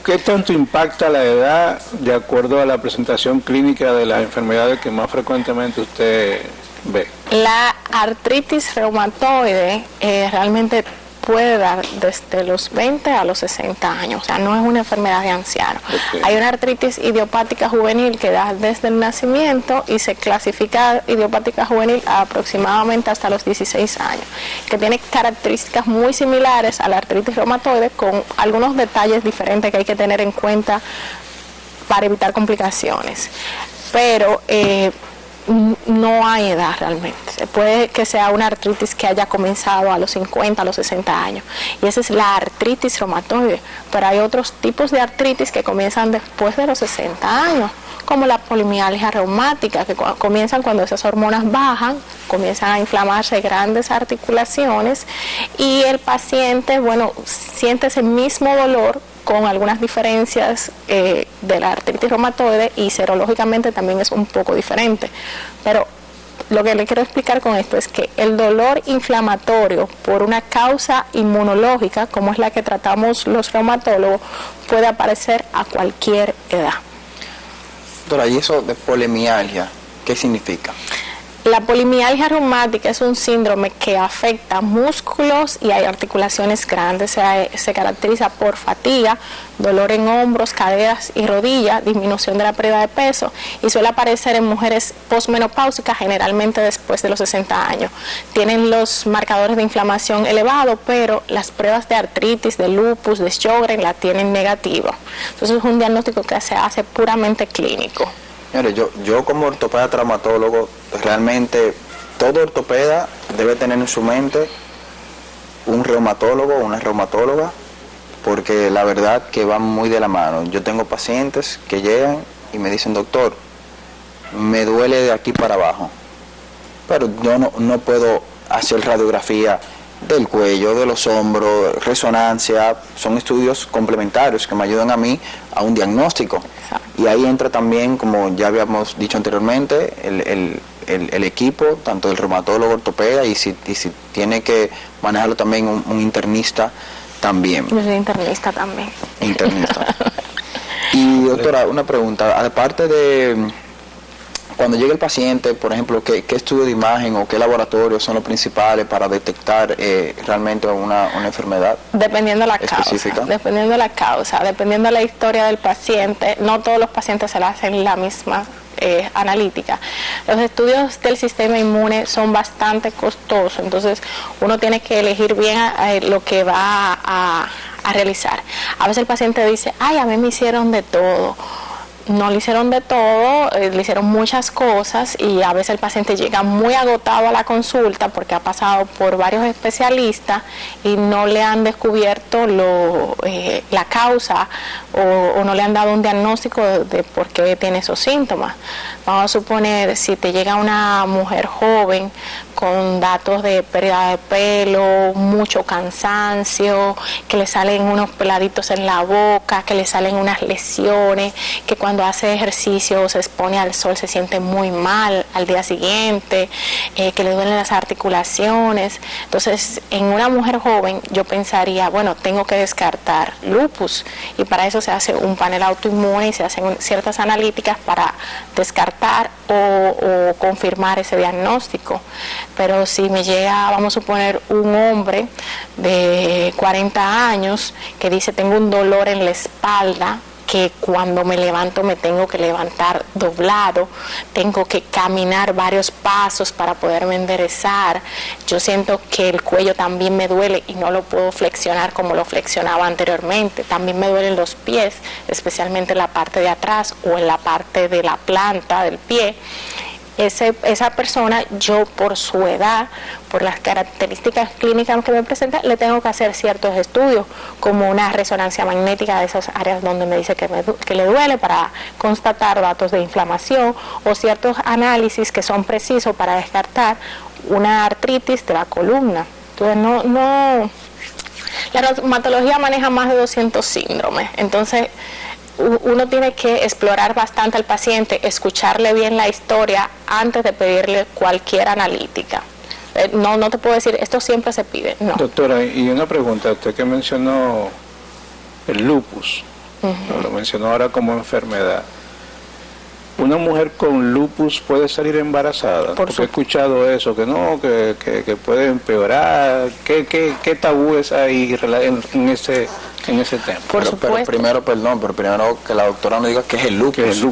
¿Qué tanto impacta la edad de acuerdo a la presentación clínica de las enfermedades que más frecuentemente usted ve? La artritis reumatoide realmente puede dar desde los 20 a los 60 años, o sea, no es una enfermedad de anciano. Okay. Hay una artritis idiopática juvenil que da desde el nacimiento y se clasifica idiopática juvenil aproximadamente hasta los 16 años, que tiene características muy similares a la artritis reumatoide, con algunos detalles diferentes que hay que tener en cuenta para evitar complicaciones. Pero no hay edad realmente. Puede que sea una artritis que haya comenzado a los 50, a los 60 años. Y esa es la artritis reumatoide. Pero hay otros tipos de artritis que comienzan después de los 60 años, como la polimialgia reumática, que comienzan cuando esas hormonas bajan, comienzan a inflamarse grandes articulaciones y el paciente, siente ese mismo dolor con algunas diferencias de la artritis reumatoide, y serológicamente también es un poco diferente. Pero lo que le quiero explicar con esto es que el dolor inflamatorio por una causa inmunológica, como es la que tratamos los reumatólogos, puede aparecer a cualquier edad. Doctora, ¿y eso de polimialgia qué significa? La polimialgia reumática es un síndrome que afecta músculos y hay articulaciones grandes. Se caracteriza por fatiga, dolor en hombros, caderas y rodillas, disminución de la pérdida de peso, y suele aparecer en mujeres posmenopáusicas, generalmente después de los 60 años. Tienen los marcadores de inflamación elevados, pero las pruebas de artritis, de lupus, de Sjögren la tienen negativa. Entonces es un diagnóstico que se hace puramente clínico. Mire, yo como ortopeda traumatólogo, realmente todo ortopeda debe tener en su mente un reumatólogo o una reumatóloga, porque la verdad que van muy de la mano. Yo tengo pacientes que llegan y me dicen: doctor, me duele de aquí para abajo, pero yo no puedo hacer radiografía del cuello, de los hombros, resonancia. Son estudios complementarios que me ayudan a mí a un diagnóstico. Y ahí entra también, como ya habíamos dicho anteriormente, el equipo, tanto del reumatólogo, ortopeda, y si tiene que manejarlo también un internista también. Yo soy internista también. Internista. Y doctora, una pregunta, aparte de cuando llega el paciente, por ejemplo, ¿qué estudio de imagen o qué laboratorios son los principales para detectar realmente una enfermedad? Dependiendo de la específica. Causa, dependiendo de la causa, dependiendo de la historia del paciente. No todos los pacientes se le hacen la misma analítica. Los estudios del sistema inmune son bastante costosos, entonces uno tiene que elegir bien lo que va a realizar. A veces el paciente dice: ay, a mí me hicieron de todo. No le hicieron de todo, le hicieron muchas cosas, y a veces el paciente llega muy agotado a la consulta porque ha pasado por varios especialistas y no le han descubierto la causa o no le han dado un diagnóstico de por qué tiene esos síntomas. Vamos a suponer, si te llega una mujer joven con datos de pérdida de pelo, mucho cansancio, que le salen unos peladitos en la boca, que le salen unas lesiones, que cuando cuando hace ejercicio o se expone al sol se siente muy mal al día siguiente, que le duelen las articulaciones. Entonces, en una mujer joven yo pensaría, bueno, tengo que descartar lupus, y para eso se hace un panel autoinmune y se hacen ciertas analíticas para descartar o confirmar ese diagnóstico. Pero si me llega, vamos a suponer, un hombre de 40 años que dice tengo un dolor en la espalda, que cuando me levanto me tengo que levantar doblado, tengo que caminar varios pasos para poderme enderezar, yo siento que el cuello también me duele y no lo puedo flexionar como lo flexionaba anteriormente, también me duelen los pies, especialmente en la parte de atrás o en la parte de la planta del pie. Esa persona, yo por su edad, por las características clínicas que me presenta, le tengo que hacer ciertos estudios, como una resonancia magnética de esas áreas donde me dice que le duele, para constatar datos de inflamación, o ciertos análisis que son precisos para descartar una artritis de la columna. Entonces, la reumatología maneja más de 200 síndromes, entonces uno tiene que explorar bastante al paciente, escucharle bien la historia antes de pedirle cualquier analítica. No te puedo decir, esto siempre se pide, no. Doctora, y una pregunta, usted que mencionó el lupus, lo mencionó ahora como enfermedad. ¿Una mujer con lupus puede salir embarazada? Porque he escuchado eso, que no, que puede empeorar. ¿Qué tabúes hay en ese tema? Pero primero que la doctora nos diga qué es el lupus.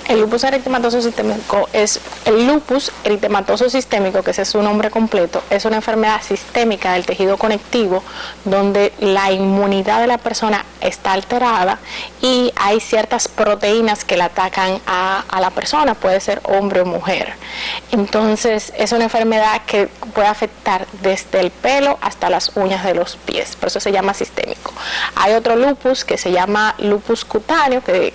El lupus eritematoso sistémico es el lupus eritematoso sistémico, que ese es su nombre completo, es una enfermedad sistémica del tejido conectivo donde la inmunidad de la persona está alterada y hay ciertas proteínas que la atacan a la persona, puede ser hombre o mujer. Entonces es una enfermedad que puede afectar desde el pelo hasta las uñas de los pies, por eso se llama sistémico. Hay otro lupus que se llama lupus cutáneo, que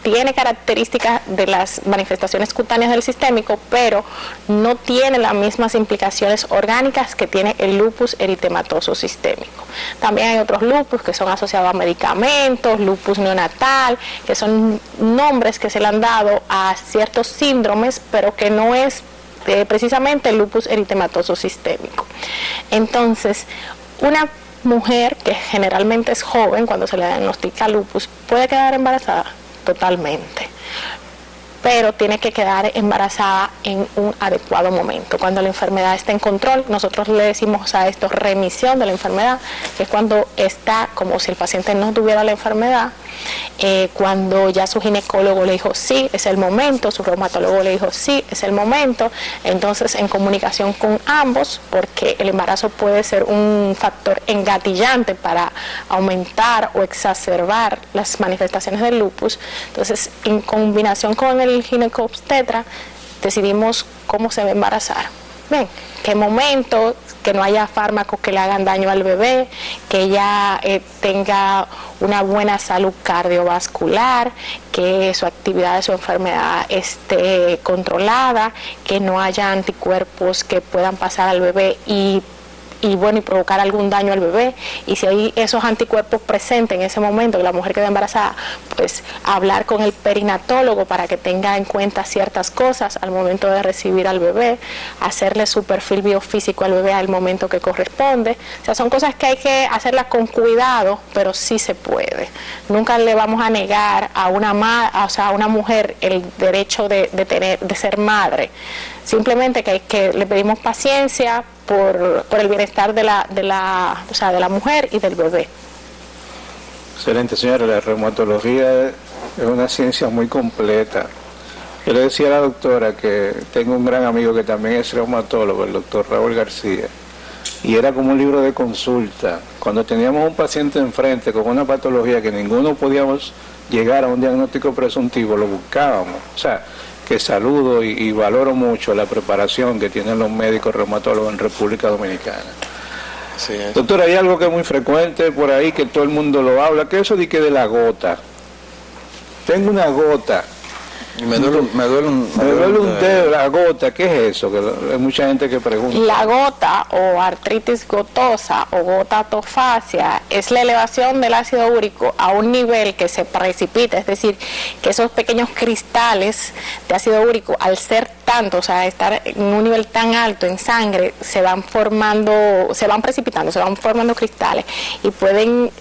tiene características de las manifestaciones cutáneas del sistémico, pero no tiene las mismas implicaciones orgánicas que tiene el lupus eritematoso sistémico. También hay otros lupus que son asociados a medicamentos, lupus neonatal, que son nombres que se le han dado a ciertos síndromes, pero que no es precisamente el lupus eritematoso sistémico. Entonces, una mujer que generalmente es joven, cuando se le diagnostica lupus, puede quedar embarazada totalmente, pero tiene que quedar embarazada en un adecuado momento. Cuando la enfermedad está en control, nosotros le decimos a esto remisión de la enfermedad, que es cuando está como si el paciente no tuviera la enfermedad, cuando ya su ginecólogo le dijo sí, es el momento, su reumatólogo le dijo sí, es el momento, entonces en comunicación con ambos, porque el embarazo puede ser un factor engatillante para aumentar o exacerbar las manifestaciones del lupus, entonces en combinación con el ginecobstetra decidimos cómo se va a embarazar. Bien, qué momento, que no haya fármacos que le hagan daño al bebé, que ella tenga una buena salud cardiovascular, que su actividad de su enfermedad esté controlada, que no haya anticuerpos que puedan pasar al bebé y provocar algún daño al bebé, y si hay esos anticuerpos presentes en ese momento que la mujer queda embarazada, pues hablar con el perinatólogo para que tenga en cuenta ciertas cosas al momento de recibir al bebé, hacerle su perfil biofísico al bebé al momento que corresponde. O sea, son cosas que hay que hacerlas con cuidado, pero sí se puede. Nunca le vamos a negar a una mujer el derecho de ser madre. Simplemente que le pedimos paciencia por el bienestar de la mujer y del bebé. Excelente, señora. La reumatología es una ciencia muy completa. Yo le decía a la doctora que tengo un gran amigo que también es reumatólogo, el doctor Raúl García, y era como un libro de consulta. Cuando teníamos un paciente enfrente con una patología que ninguno podíamos llegar a un diagnóstico presuntivo, lo buscábamos. O sea, que saludo y valoro mucho la preparación que tienen los médicos reumatólogos en República Dominicana. Sí, doctor, hay algo que es muy frecuente por ahí, que todo el mundo lo habla, que eso de la gota. Tengo una gota Y me duele un dedo, la gota, ¿qué es eso? Que hay mucha gente que pregunta. La gota o artritis gotosa o gotatofasia es la elevación del ácido úrico a un nivel que se precipita, es decir, que esos pequeños cristales de ácido úrico, al ser tanto, o sea, estar en un nivel tan alto en sangre, se van precipitando, se van formando cristales y pueden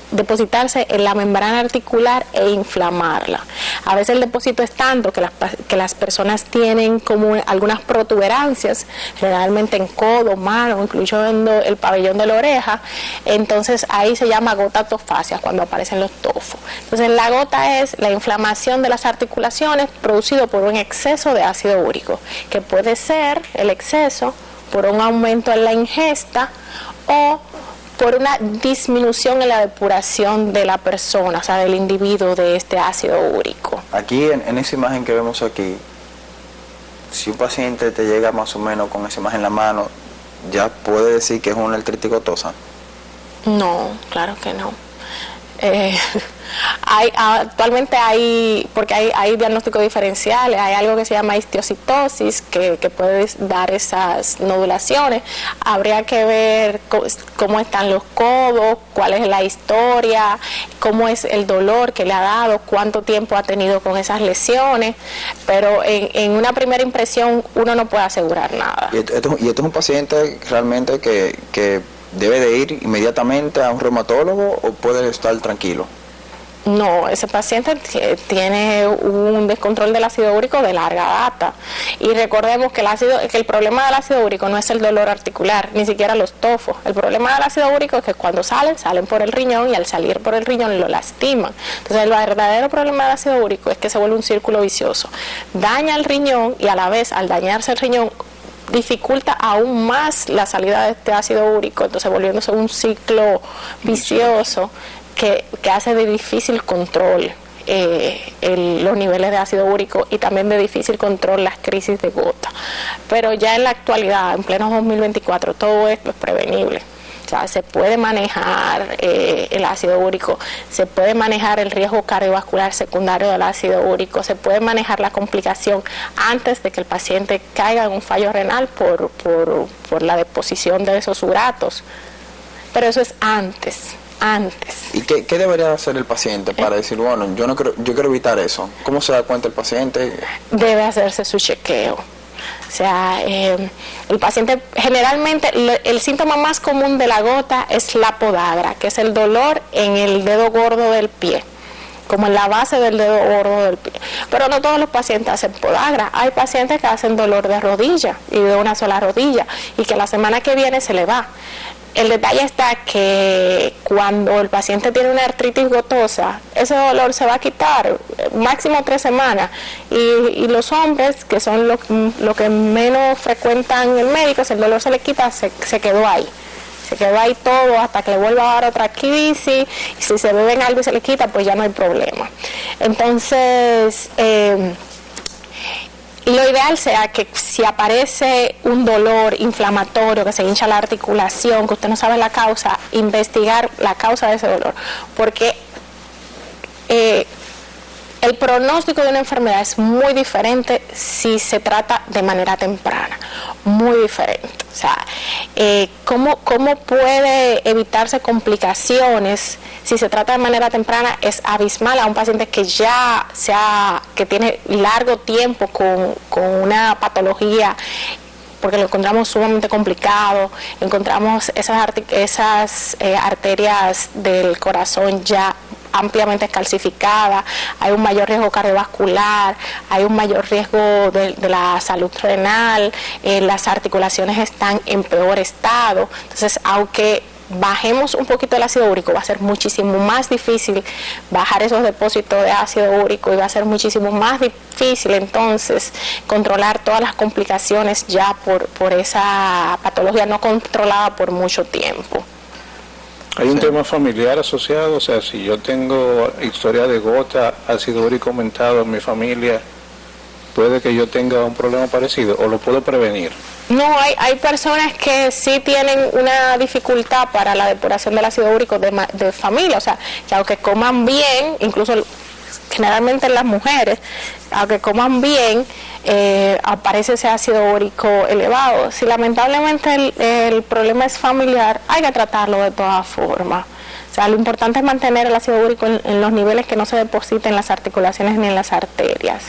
depositarse en la membrana articular e inflamarla. A veces el depósito es tanto que las personas tienen como algunas protuberancias, generalmente en codo, mano, incluyendo el pabellón de la oreja. Entonces ahí se llama gotatofasia cuando aparecen los tofos. Entonces la gota es la inflamación de las articulaciones producido por un exceso de ácido úrico, que puede ser el exceso por un aumento en la ingesta o por una disminución en la depuración de la persona, o sea, del individuo, de este ácido úrico. Aquí, en esa imagen que vemos aquí, si un paciente te llega más o menos con esa imagen en la mano, ¿ya puede decir que es una artritis gotosa? No, claro que no. Actualmente porque hay diagnósticos diferenciales, hay algo que se llama histiocitosis que puede dar esas nodulaciones. Habría que ver cómo están los codos, cuál es la historia, cómo es el dolor que le ha dado, cuánto tiempo ha tenido con esas lesiones, pero en una primera impresión uno no puede asegurar nada. ¿Y esto es un paciente realmente que debe de ir inmediatamente a un reumatólogo o puede estar tranquilo? No, ese paciente tiene un descontrol del ácido úrico de larga data. Y recordemos que el problema del ácido úrico no es el dolor articular, ni siquiera los tofos. El problema del ácido úrico es que cuando salen por el riñón y al salir por el riñón lo lastiman. Entonces el verdadero problema del ácido úrico es que se vuelve un círculo vicioso. Daña el riñón y a la vez al dañarse el riñón dificulta aún más la salida de este ácido úrico, entonces volviéndose un ciclo vicioso que hace de difícil control los niveles de ácido úrico y también de difícil control las crisis de gota. Pero ya en la actualidad, en pleno 2024, todo esto es prevenible. O sea, se puede manejar el ácido úrico, se puede manejar el riesgo cardiovascular secundario del ácido úrico, se puede manejar la complicación antes de que el paciente caiga en un fallo renal por la deposición de esos uratos. Pero eso es antes. ¿Y qué debería hacer el paciente para decir, bueno, yo quiero evitar eso? ¿Cómo se da cuenta el paciente? Debe hacerse su chequeo. O sea, el paciente, generalmente, el síntoma más común de la gota es la podagra, que es el dolor en el dedo gordo del pie, como en la base del dedo gordo del pie. Pero no todos los pacientes hacen podagra. Hay pacientes que hacen dolor de rodilla y de una sola rodilla y que la semana que viene se le va. El detalle está que cuando el paciente tiene una artritis gotosa, ese dolor se va a quitar máximo 3 semanas. Y los hombres, que son los que menos frecuentan el médico, si el dolor se le quita, se quedó ahí. Se quedó ahí todo hasta que le vuelva a dar otra crisis. Y si se beben algo y se le quita, pues ya no hay problema. Entonces, lo ideal sea que si aparece un dolor inflamatorio, que se hincha la articulación, que usted no sabe la causa, investigar la causa de ese dolor, porque el pronóstico de una enfermedad es muy diferente si se trata de manera temprana, muy diferente. O sea, ¿cómo puede evitarse complicaciones si se trata de manera temprana? Es abismal a un paciente que que tiene largo tiempo con una patología, porque lo encontramos sumamente complicado, encontramos esas arterias del corazón ya ampliamente calcificada, hay un mayor riesgo cardiovascular, hay un mayor riesgo de la salud renal, las articulaciones están en peor estado. Entonces, aunque bajemos un poquito el ácido úrico, va a ser muchísimo más difícil bajar esos depósitos de ácido úrico y va a ser muchísimo más difícil entonces controlar todas las complicaciones ya por esa patología no controlada por mucho tiempo. Hay un tema familiar asociado, o sea, si yo tengo historia de gota, ácido úrico aumentado en mi familia, ¿puede que yo tenga un problema parecido o lo puedo prevenir? No, hay personas que sí tienen una dificultad para la depuración del ácido úrico de familia, o sea, que aunque coman bien, incluso generalmente en las mujeres, aunque coman bien, aparece ese ácido úrico elevado. Si lamentablemente el problema es familiar, hay que tratarlo de todas formas. O sea, lo importante es mantener el ácido úrico en los niveles que no se depositen en las articulaciones ni en las arterias.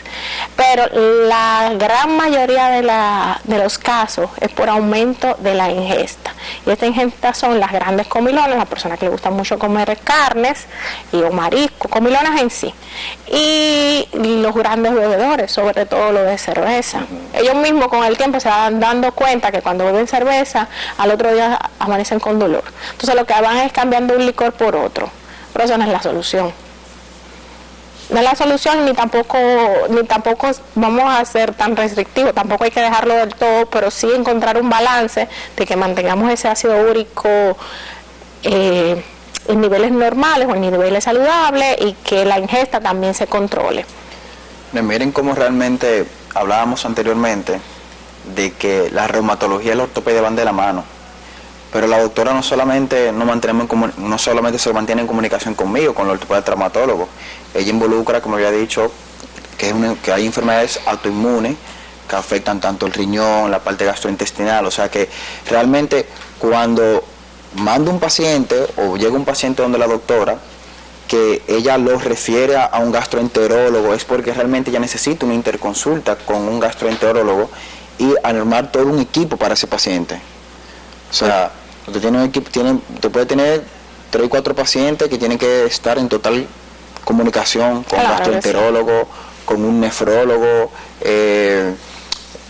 Pero la gran mayoría de los casos es por aumento de la ingesta. Y esta ingesta son las grandes comilonas, las personas que les gusta mucho comer carnes o mariscos, comilonas en sí. Y los grandes bebedores, sobre todo los de cerveza. Ellos mismos con el tiempo se van dando cuenta que cuando beben cerveza, al otro día amanecen con dolor. Entonces lo que van es cambiando un licor por otro, pero eso no es la solución. No es la solución, ni tampoco vamos a ser tan restrictivos, tampoco hay que dejarlo del todo, pero sí encontrar un balance de que mantengamos ese ácido úrico en niveles normales o en niveles saludables y que la ingesta también se controle. Miren cómo realmente hablábamos anteriormente de que la reumatología y la ortopedia van de la mano. Pero la doctora no solamente se mantiene en comunicación conmigo, con el ortopeda traumatólogo. Ella involucra, como había dicho, que hay enfermedades autoinmunes que afectan tanto el riñón, la parte gastrointestinal. O sea que realmente cuando manda un paciente o llega un paciente donde la doctora, que ella lo refiere a un gastroenterólogo, es porque realmente ella necesita una interconsulta con un gastroenterólogo y armar todo un equipo para ese paciente. O sea, usted tiene un equipo, usted puede tener 3 o 4 pacientes que tienen que estar en total comunicación con un gastroenterólogo, con un nefrólogo,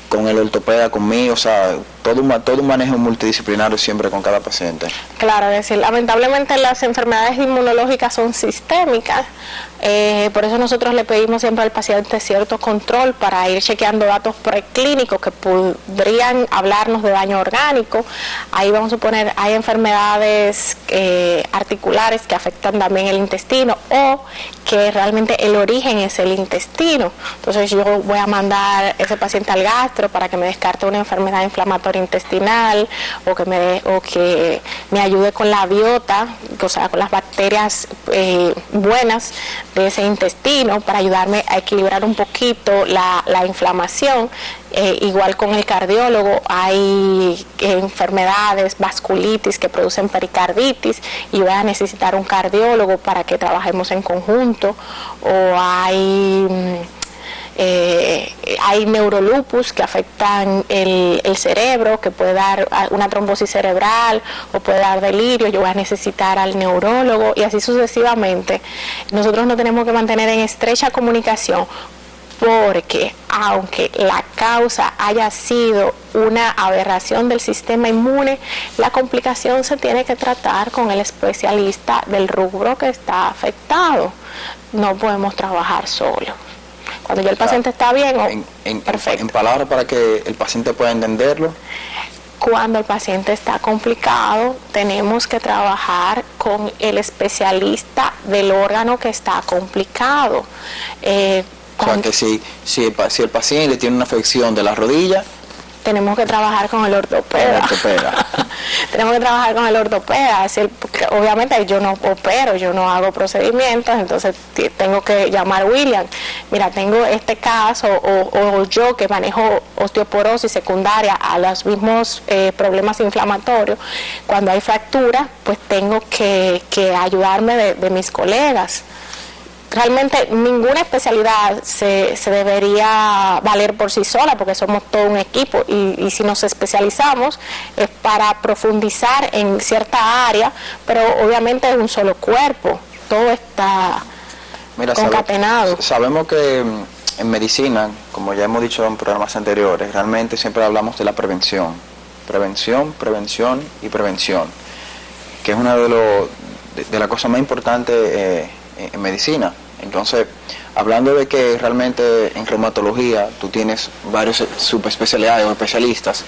con el ortopeda, conmigo, o sea, todo un manejo multidisciplinario siempre con cada paciente. Claro, es decir, lamentablemente las enfermedades inmunológicas son sistémicas, por eso nosotros le pedimos siempre al paciente cierto control para ir chequeando datos preclínicos que podrían hablarnos de daño orgánico. Ahí vamos a suponer, hay enfermedades articulares que afectan también el intestino o que realmente el origen es el intestino. Entonces yo voy a mandar ese paciente al gastro para que me descarte una enfermedad inflamatoria intestinal o que me ayude con la biota, o sea, con las bacterias buenas de ese intestino para ayudarme a equilibrar un poquito la inflamación. Igual con el cardiólogo hay enfermedades, vasculitis que producen pericarditis y voy a necesitar un cardiólogo para que trabajemos en conjunto, o hay neurolupus que afectan el cerebro, que puede dar una trombosis cerebral o puede dar delirio, yo voy a necesitar al neurólogo y así sucesivamente. Nosotros nos tenemos que mantener en estrecha comunicación porque aunque la causa haya sido una aberración del sistema inmune, la complicación se tiene que tratar con el especialista del rubro que está afectado. No podemos trabajar solo. Cuando ya el paciente está bien, perfecto. En palabras para que el paciente pueda entenderlo. Cuando el paciente está complicado, tenemos que trabajar con el especialista del órgano que está complicado. O sea que si el paciente tiene una afección de la rodilla, tenemos que trabajar con el ortopeda. Tenemos que trabajar con el ortopeda. Es decir, porque obviamente yo no opero, yo no hago procedimientos, entonces tengo que llamar a William. Mira, tengo este caso, o yo que manejo osteoporosis secundaria a los mismos problemas inflamatorios. Cuando hay fractura, pues tengo que ayudarme de mis colegas. Realmente ninguna especialidad se debería valer por sí sola porque somos todo un equipo y si nos especializamos es para profundizar en cierta área, pero obviamente es un solo cuerpo, todo está concatenado. Sabemos que en medicina, como ya hemos dicho en programas anteriores, realmente siempre hablamos de la prevención, y prevención, que es una de las cosas más importantes en medicina. Entonces, hablando de que realmente en reumatología tú tienes varios subespecialidades o especialistas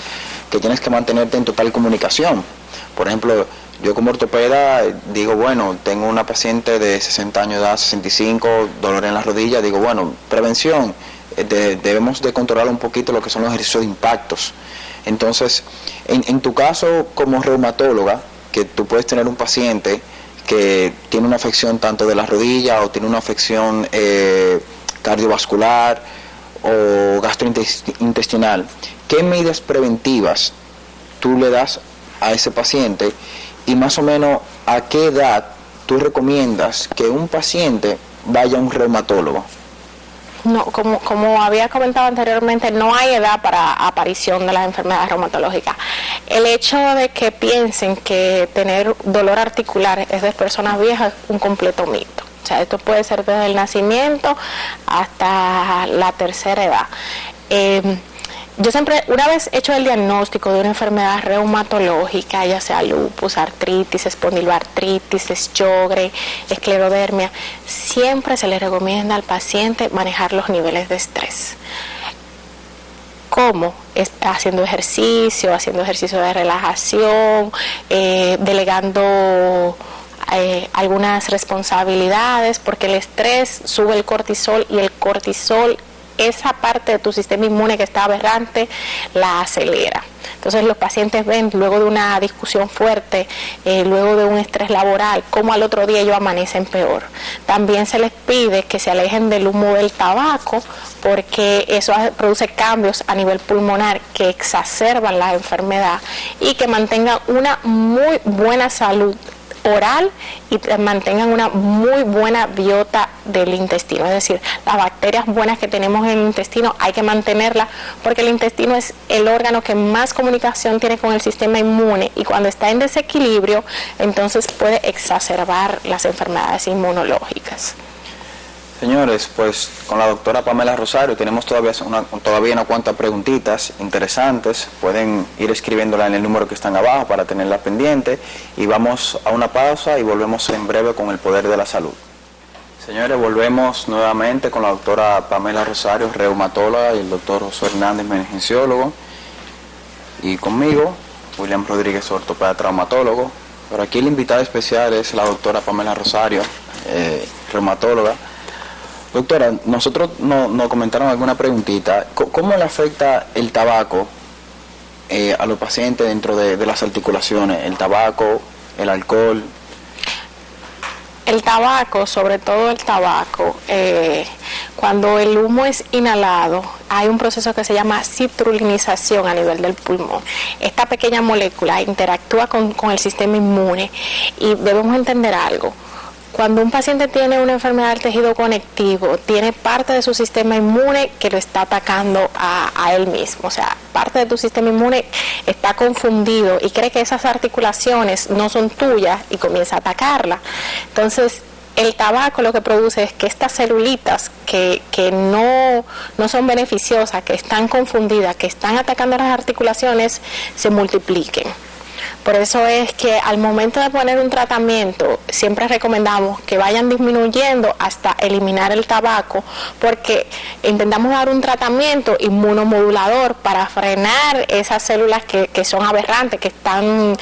que tienes que mantenerte en total comunicación. Por ejemplo, yo como ortopeda digo, bueno, tengo una paciente de 60 años de edad, 65, dolor en la rodilla, digo, bueno, prevención, debemos de controlar un poquito lo que son los ejercicios de impactos. Entonces, en tu caso como reumatóloga, que tú puedes tener un paciente que tiene una afección tanto de la rodilla o tiene una afección cardiovascular o gastrointestinal, ¿qué medidas preventivas tú le das a ese paciente y más o menos a qué edad tú recomiendas que un paciente vaya a un reumatólogo? No, como había comentado anteriormente, no hay edad para aparición de las enfermedades reumatológicas. El hecho de que piensen que tener dolor articular es de personas viejas es un completo mito. O sea, esto puede ser desde el nacimiento hasta la tercera edad. Yo siempre, una vez hecho el diagnóstico de una enfermedad reumatológica, ya sea lupus, artritis, espondiloartritis, Sjögren, esclerodermia, siempre se le recomienda al paciente manejar los niveles de estrés. ¿Cómo? Haciendo ejercicio de relajación, delegando algunas responsabilidades, porque el estrés sube el cortisol y el cortisol, esa parte de tu sistema inmune que está aberrante, la acelera. Entonces los pacientes ven luego de una discusión fuerte, luego de un estrés laboral, cómo al otro día ellos amanecen peor. También se les pide que se alejen del humo del tabaco, porque eso produce cambios a nivel pulmonar que exacerban la enfermedad, y que mantengan una muy buena salud oral y mantengan una muy buena biota del intestino, es decir, las bacterias buenas que tenemos en el intestino hay que mantenerlas, porque el intestino es el órgano que más comunicación tiene con el sistema inmune, y cuando está en desequilibrio entonces puede exacerbar las enfermedades inmunológicas. Señores, pues con la doctora Pamela Rosario tenemos todavía unas cuantas preguntitas interesantes. Pueden ir escribiéndola en el número que están abajo para tenerla pendiente, y vamos a una pausa y volvemos en breve con el poder de la salud. Señores, volvemos nuevamente con la doctora Pamela Rosario, reumatóloga, y el doctor José Hernández, emergenciólogo, y conmigo, William Rodríguez, ortopeda traumatólogo. Pero aquí el invitado especial es la doctora Pamela Rosario, reumatóloga. Doctora, nosotros nos comentaron alguna preguntita. ¿Cómo le afecta el tabaco a los pacientes dentro de las articulaciones? El tabaco, el alcohol. El tabaco, sobre todo el tabaco, cuando el humo es inhalado, hay un proceso que se llama citrulinización a nivel del pulmón. Esta pequeña molécula interactúa con el sistema inmune, y debemos entender algo. Cuando un paciente tiene una enfermedad del tejido conectivo, tiene parte de su sistema inmune que lo está atacando a él mismo. O sea, parte de tu sistema inmune está confundido y cree que esas articulaciones no son tuyas y comienza a atacarla. Entonces, el tabaco lo que produce es que estas celulitas que no son beneficiosas, que están confundidas, que están atacando las articulaciones, se multipliquen. Por eso es que al momento de poner un tratamiento siempre recomendamos que vayan disminuyendo hasta eliminar el tabaco, porque intentamos dar un tratamiento inmunomodulador para frenar esas células que son aberrantes, que están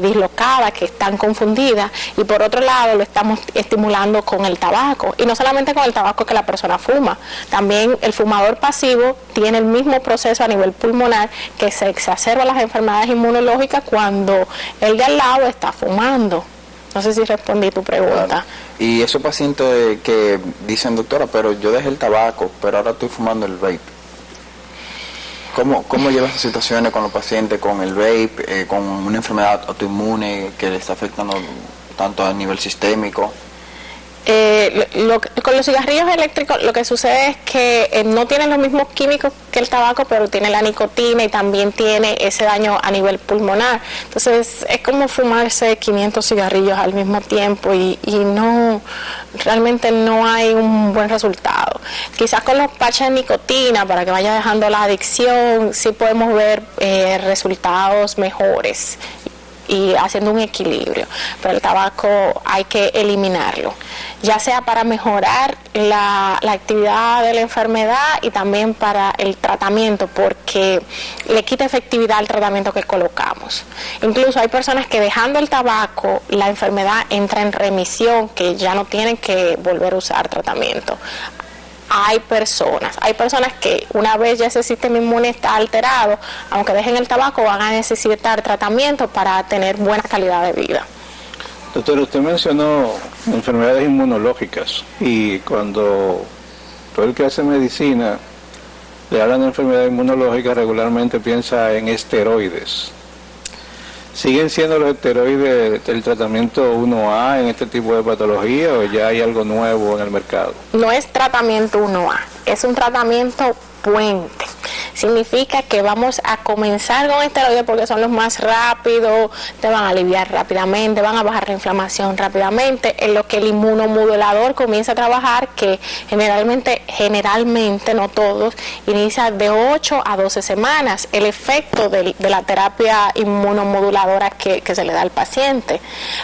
dislocadas, que están confundidas, y por otro lado lo estamos estimulando con el tabaco, y no solamente con el tabaco que la persona fuma, también el fumador pasivo tiene el mismo proceso a nivel pulmonar, que se exacerba las enfermedades inmunológicas cuando el de al lado está fumando. No sé si respondí tu pregunta. Claro. Y esos pacientes que dicen, doctora, pero yo dejé el tabaco, pero ahora estoy fumando el vape. ¿Cómo lleva esas situaciones con los pacientes con el vape, con una enfermedad autoinmune que les está afectando tanto a nivel sistémico? Con los cigarrillos eléctricos lo que sucede es que no tienen los mismos químicos que el tabaco, pero tiene la nicotina y también tiene ese daño a nivel pulmonar. Entonces es como fumarse 500 cigarrillos al mismo tiempo, y realmente no hay un buen resultado. Quizás con los parches de nicotina, para que vaya dejando la adicción, sí podemos ver resultados mejores y haciendo un equilibrio, pero el tabaco hay que eliminarlo, ya sea para mejorar la actividad de la enfermedad y también para el tratamiento, porque le quita efectividad al tratamiento que colocamos. Incluso hay personas que dejando el tabaco la enfermedad entra en remisión, que ya no tienen que volver a usar tratamiento. Hay personas que una vez ya ese sistema inmune está alterado, aunque dejen el tabaco, van a necesitar tratamiento para tener buena calidad de vida. Doctor, usted mencionó enfermedades inmunológicas y cuando todo el que hace medicina le hablan de enfermedad inmunológica regularmente piensa en esteroides. ¿Siguen siendo los esteroides el tratamiento 1A en este tipo de patología o ya hay algo nuevo en el mercado? No es tratamiento 1A, es un tratamiento puente. Significa que vamos a comenzar con esteroides porque son los más rápidos, te van a aliviar rápidamente, van a bajar la inflamación rápidamente, en lo que el inmunomodulador comienza a trabajar, que generalmente, no todos, inicia de 8 a 12 semanas, el efecto de la terapia inmunomoduladora que se le da al paciente.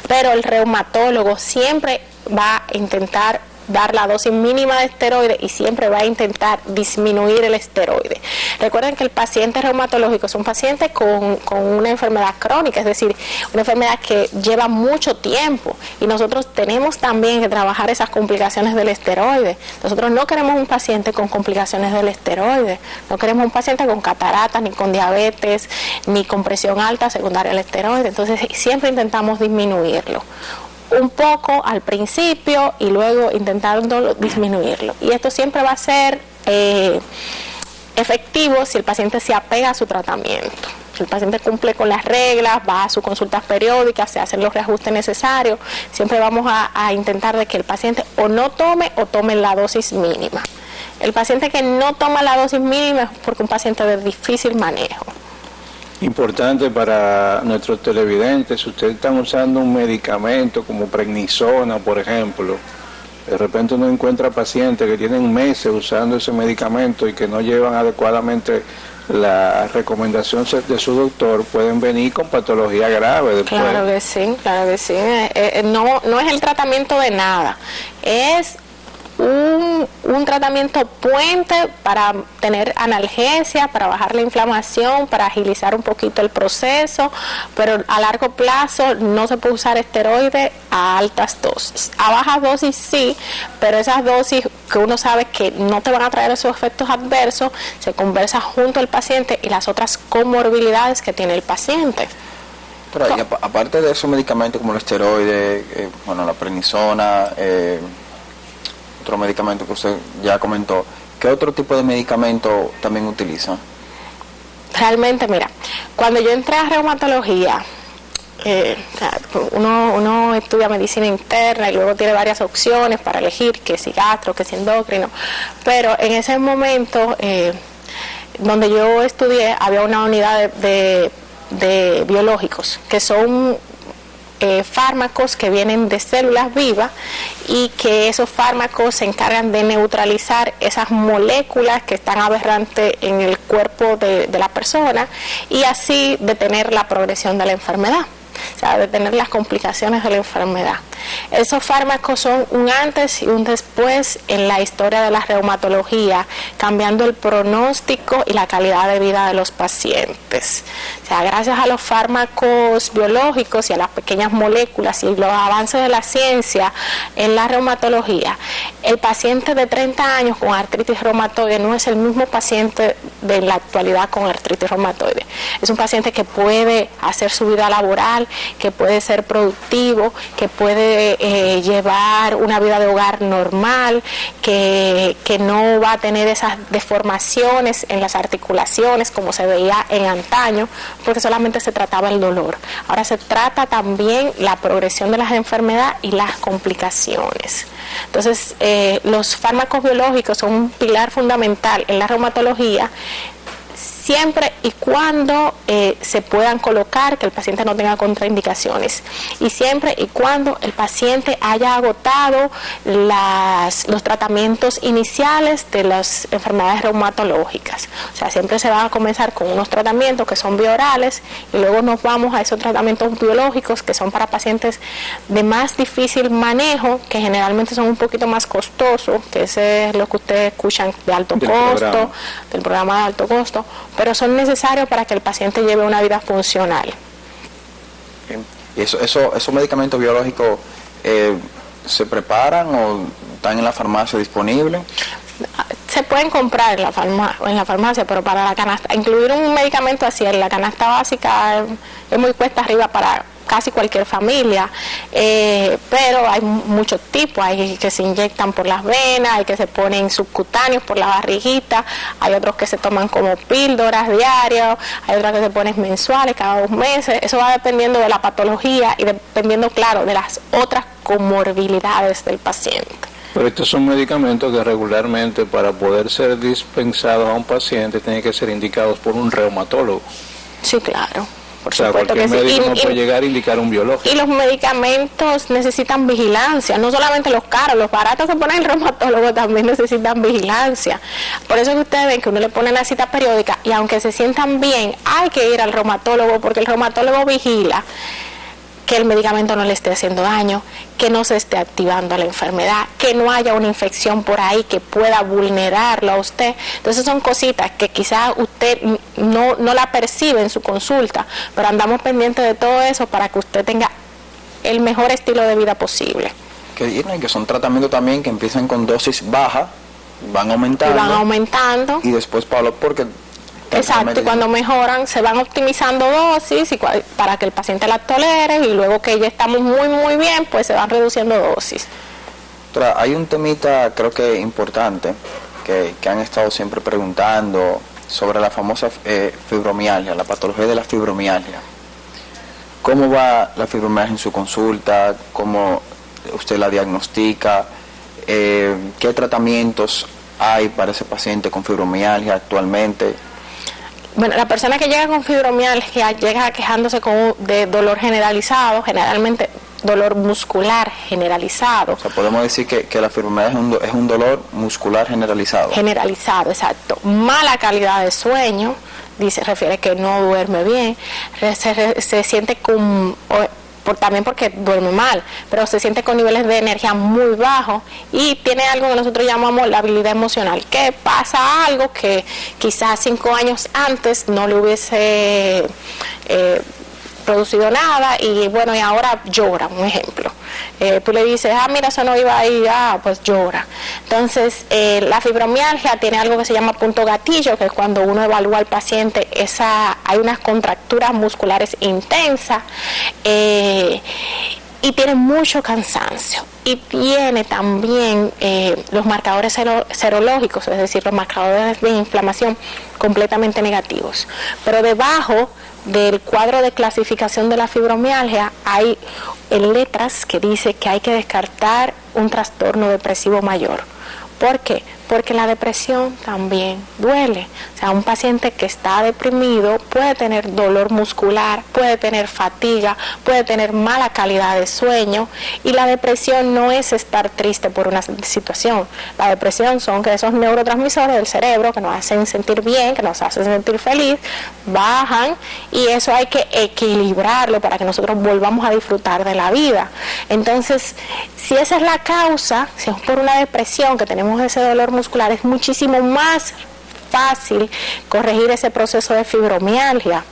Pero el reumatólogo siempre va a intentar dar la dosis mínima de esteroide y siempre va a intentar disminuir el esteroide. Recuerden que el paciente reumatológico es un paciente con una enfermedad crónica, es decir, una enfermedad que lleva mucho tiempo y nosotros tenemos también que trabajar esas complicaciones del esteroide. Nosotros no queremos un paciente con complicaciones del esteroide, no queremos un paciente con cataratas, ni con diabetes, ni con presión alta secundaria al esteroide, entonces siempre intentamos disminuirlo un poco al principio y luego intentando disminuirlo. Y esto siempre va a ser efectivo si el paciente se apega a su tratamiento. Si el paciente cumple con las reglas, va a sus consultas periódicas, se hacen los reajustes necesarios, siempre vamos a intentar de que el paciente o no tome o tome la dosis mínima. El paciente que no toma la dosis mínima es porque es un paciente de difícil manejo. Importante para nuestros televidentes, si ustedes están usando un medicamento como prednisona, por ejemplo, de repente uno encuentra pacientes que tienen meses usando ese medicamento y que no llevan adecuadamente la recomendación de su doctor, pueden venir con patología grave después. Claro que sí, claro que sí. No es el tratamiento de nada, es un tratamiento puente para tener analgesia, para bajar la inflamación, para agilizar un poquito el proceso, pero a largo plazo no se puede usar esteroides a altas dosis. A bajas dosis sí, pero esas dosis que uno sabe que no te van a traer esos efectos adversos, se conversa junto al paciente y las otras comorbilidades que tiene el paciente. Pero aparte de esos medicamentos como el esteroide, la prednisona, otro medicamento que usted ya comentó, ¿qué otro tipo de medicamento también utiliza? Realmente, mira, cuando yo entré a reumatología, uno estudia medicina interna y luego tiene varias opciones para elegir, que si gastro, que si endocrino, pero en ese momento donde yo estudié había una unidad de biológicos, que son fármacos que vienen de células vivas y que esos fármacos se encargan de neutralizar esas moléculas que están aberrantes en el cuerpo de la persona y así detener la progresión de la enfermedad, o sea, detener las complicaciones de la enfermedad. Esos fármacos son un antes y un después en la historia de la reumatología, cambiando el pronóstico y la calidad de vida de los pacientes. O sea, gracias a los fármacos biológicos y a las pequeñas moléculas y los avances de la ciencia en la reumatología, el paciente de 30 años con artritis reumatoide no es el mismo paciente de la actualidad con artritis reumatoide. Es un paciente que puede hacer su vida laboral, que puede ser productivo, que puede llevar una vida de hogar normal, que no va a tener esas deformaciones en las articulaciones como se veía en antaño, porque solamente se trataba el dolor. Ahora se trata también la progresión de las enfermedades y las complicaciones. Entonces, los fármacos biológicos son un pilar fundamental en la reumatología, siempre y cuando se puedan colocar, que el paciente no tenga contraindicaciones, y siempre y cuando el paciente haya agotado los tratamientos iniciales de las enfermedades reumatológicas. O sea, siempre se va a comenzar con unos tratamientos que son biorales y luego nos vamos a esos tratamientos biológicos que son para pacientes de más difícil manejo, que generalmente son un poquito más costosos, que ese es lo que ustedes escuchan de alto costo, del programa de alto costo, pero son necesarios para que el paciente lleve una vida funcional. ¿Y esos medicamentos biológicos se preparan o están en la farmacia disponibles? Se pueden comprar en la farmacia, pero para la canasta, incluir un medicamento así en la canasta básica es muy cuesta arriba para casi cualquier familia, pero hay muchos tipos, hay que se inyectan por las venas, hay que se ponen subcutáneos por la barriguita, hay otros que se toman como píldoras diarias, hay otros que se ponen mensuales, cada 2 meses, eso va dependiendo de la patología y dependiendo, claro, de las otras comorbilidades del paciente. Pero estos son medicamentos que regularmente para poder ser dispensados a un paciente tienen que ser indicados por un reumatólogo. Sí, claro. Por o sea, supuesto cualquier que médico sí. no puede llegar a indicar un biológico. Y los medicamentos necesitan vigilancia, no solamente los caros, los baratos que pone el reumatólogo también necesitan vigilancia. Por eso que ustedes ven que uno le pone la cita periódica y aunque se sientan bien, hay que ir al reumatólogo porque el reumatólogo vigila que el medicamento no le esté haciendo daño, que no se esté activando la enfermedad, que no haya una infección por ahí que pueda vulnerarlo a usted. Entonces son cositas que quizás usted no la percibe en su consulta, pero andamos pendientes de todo eso para que usted tenga el mejor estilo de vida posible. Que son tratamientos también que empiezan con dosis baja, van aumentando. Y después, Pablo, porque... Exacto, y cuando mejoran se van optimizando dosis para que el paciente las tolere y luego que ya estamos muy bien, pues se van reduciendo dosis. Hay un temita creo que importante que han estado siempre preguntando sobre la famosa fibromialgia, la patología de la fibromialgia. ¿Cómo va la fibromialgia en su consulta? ¿Cómo usted la diagnostica? ¿Qué tratamientos hay para ese paciente con fibromialgia actualmente? Bueno, la persona que llega con fibromialgia llega quejándose de dolor generalizado, generalmente dolor muscular generalizado. O sea, podemos decir que la fibromialgia es un dolor muscular generalizado. Generalizado, exacto. Mala calidad de sueño, refiere que no duerme bien, se siente también porque duerme mal, pero se siente con niveles de energía muy bajos y tiene algo que nosotros llamamos la habilidad emocional, que pasa algo que quizás 5 años antes no le hubiese producido nada y bueno, y ahora llora, un ejemplo. Tú le dices, mira, eso no iba ahí, pues llora. Entonces, la fibromialgia tiene algo que se llama punto gatillo, que es cuando uno evalúa al paciente, hay unas contracturas musculares intensas y tiene mucho cansancio. Y tiene también los marcadores serológicos, es decir, los marcadores de inflamación completamente negativos. Pero debajo del cuadro de clasificación de la fibromialgia hay letras que dice que hay que descartar un trastorno depresivo mayor. ¿Por qué? Porque la depresión también duele. O sea, un paciente que está deprimido puede tener dolor muscular, puede tener fatiga, puede tener mala calidad de sueño y la depresión no es estar triste por una situación. La depresión son que esos neurotransmisores del cerebro que nos hacen sentir bien, que nos hacen sentir feliz, bajan y eso hay que equilibrarlo para que nosotros volvamos a disfrutar de la vida. Entonces, si esa es la causa, si es por una depresión que tenemos ese dolor muscular, es muchísimo más fácil corregir ese proceso de fibromialgia.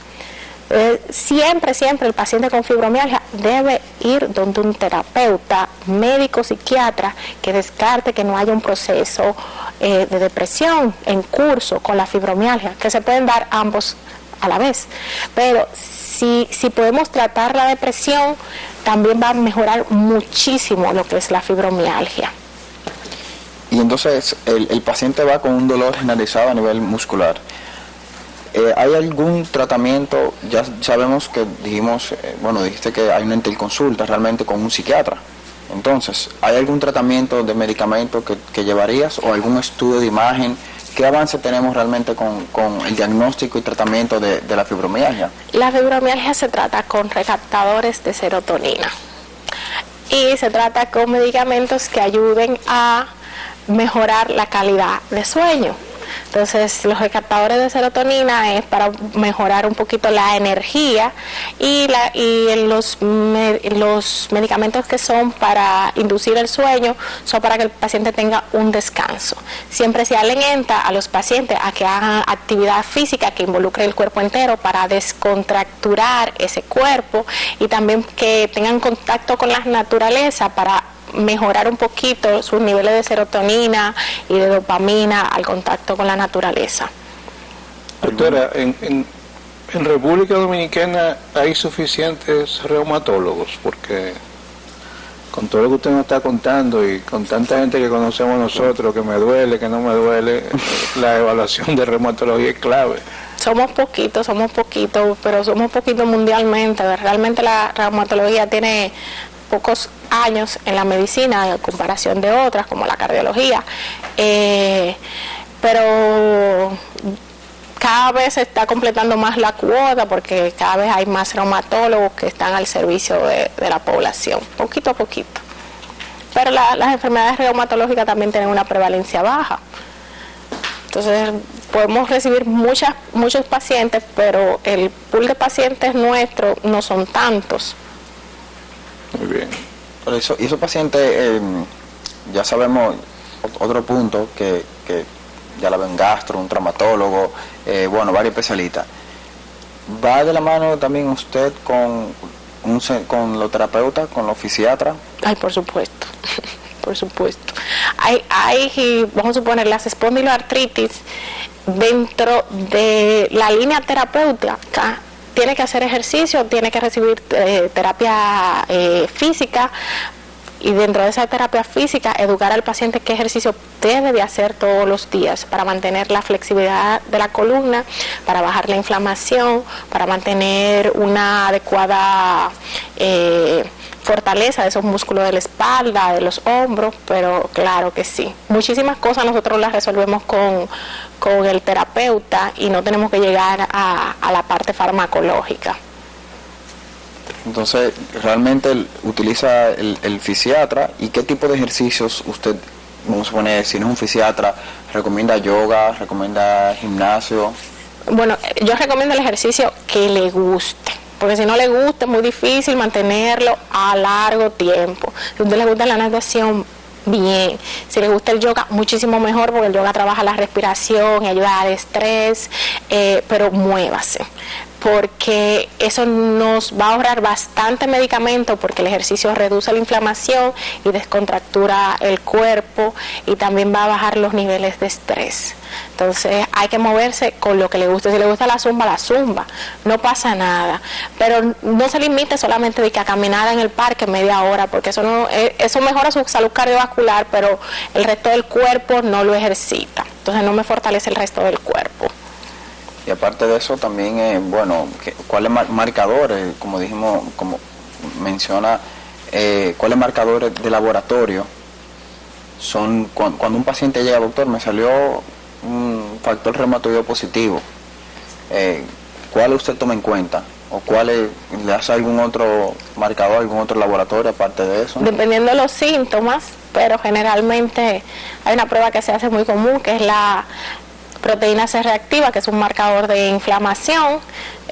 Siempre el paciente con fibromialgia debe ir donde un terapeuta, médico, psiquiatra, que descarte que no haya un proceso de depresión en curso con la fibromialgia, que se pueden dar ambos a la vez. Pero si podemos tratar la depresión, también va a mejorar muchísimo lo que es la fibromialgia. Y entonces el paciente va con un dolor generalizado a nivel muscular. ¿Hay algún tratamiento? Ya sabemos que dijiste que hay una interconsulta realmente con un psiquiatra. Entonces, ¿hay algún tratamiento de medicamento que llevarías o algún estudio de imagen? ¿Qué avance tenemos realmente con el diagnóstico y tratamiento de la fibromialgia? La fibromialgia se trata con recaptadores de serotonina y se trata con medicamentos que ayuden a mejorar la calidad de sueño. Entonces, los recaptadores de serotonina es para mejorar un poquito la energía y los medicamentos que son para inducir el sueño son para que el paciente tenga un descanso. Siempre se alienta a los pacientes a que hagan actividad física que involucre el cuerpo entero para descontracturar ese cuerpo y también que tengan contacto con la naturaleza para mejorar un poquito sus niveles de serotonina y de dopamina al contacto con la naturaleza. Doctora, en En República Dominicana hay suficientes reumatólogos, porque con todo lo que usted nos está contando y con tanta gente que conocemos nosotros, que me duele, que no me duele, la evaluación de reumatología es clave. Somos poquitos, pero somos poquitos mundialmente. Realmente la reumatología tiene pocos años en la medicina en comparación de otras, como la cardiología. Pero cada vez se está completando más la cuota porque cada vez hay más reumatólogos que están al servicio de la población, poquito a poquito. Pero las enfermedades reumatológicas también tienen una prevalencia baja. Entonces podemos recibir muchos pacientes, pero el pool de pacientes nuestro no son tantos. Muy bien. Por eso, y esos pacientes, ya sabemos otro punto que ya la ven gastro, un traumatólogo, varios especialistas. ¿Va de la mano también usted con los terapeutas, con los fisiatras? Ay, por supuesto, por supuesto. Hay, vamos a suponer, las espondiloartritis dentro de la línea terapéutica. Tiene que hacer ejercicio, tiene que recibir terapia física, y dentro de esa terapia física educar al paciente qué ejercicio debe de hacer todos los días para mantener la flexibilidad de la columna, para bajar la inflamación, para mantener una adecuada fortaleza de esos músculos de la espalda, de los hombros. Pero claro que sí, muchísimas cosas nosotros las resolvemos con el terapeuta y no tenemos que llegar a la parte farmacológica. Entonces, realmente utiliza el fisiatra. ¿Y qué tipo de ejercicios usted, vamos a poner, si no es un fisiatra, recomienda yoga, recomienda gimnasio? Bueno, yo recomiendo el ejercicio que le guste, porque si no le gusta es muy difícil mantenerlo a largo tiempo. Si a usted le gusta la natación, bien. Si le gusta el yoga, muchísimo mejor, porque el yoga trabaja la respiración y ayuda al estrés, pero muévase, porque eso nos va a ahorrar bastante medicamento, porque el ejercicio reduce la inflamación y descontractura el cuerpo, y también va a bajar los niveles de estrés. Entonces hay que moverse con lo que le guste. Si le gusta la zumba, no pasa nada, pero no se limite solamente de que a caminar en el parque media hora, porque eso mejora su salud cardiovascular, pero el resto del cuerpo no lo ejercita, entonces no me fortalece el resto del cuerpo. Y aparte de eso también, ¿cuáles marcadores, como dijimos, como menciona, cuáles marcadores de laboratorio son cuando un paciente llega, doctor, me salió un factor reumatoideo positivo? ¿Cuáles usted toma en cuenta? ¿O cuáles le hace algún otro marcador, algún otro laboratorio aparte de eso? Dependiendo de los síntomas, pero generalmente hay una prueba que se hace muy común, que es la proteína C reactiva, que es un marcador de inflamación.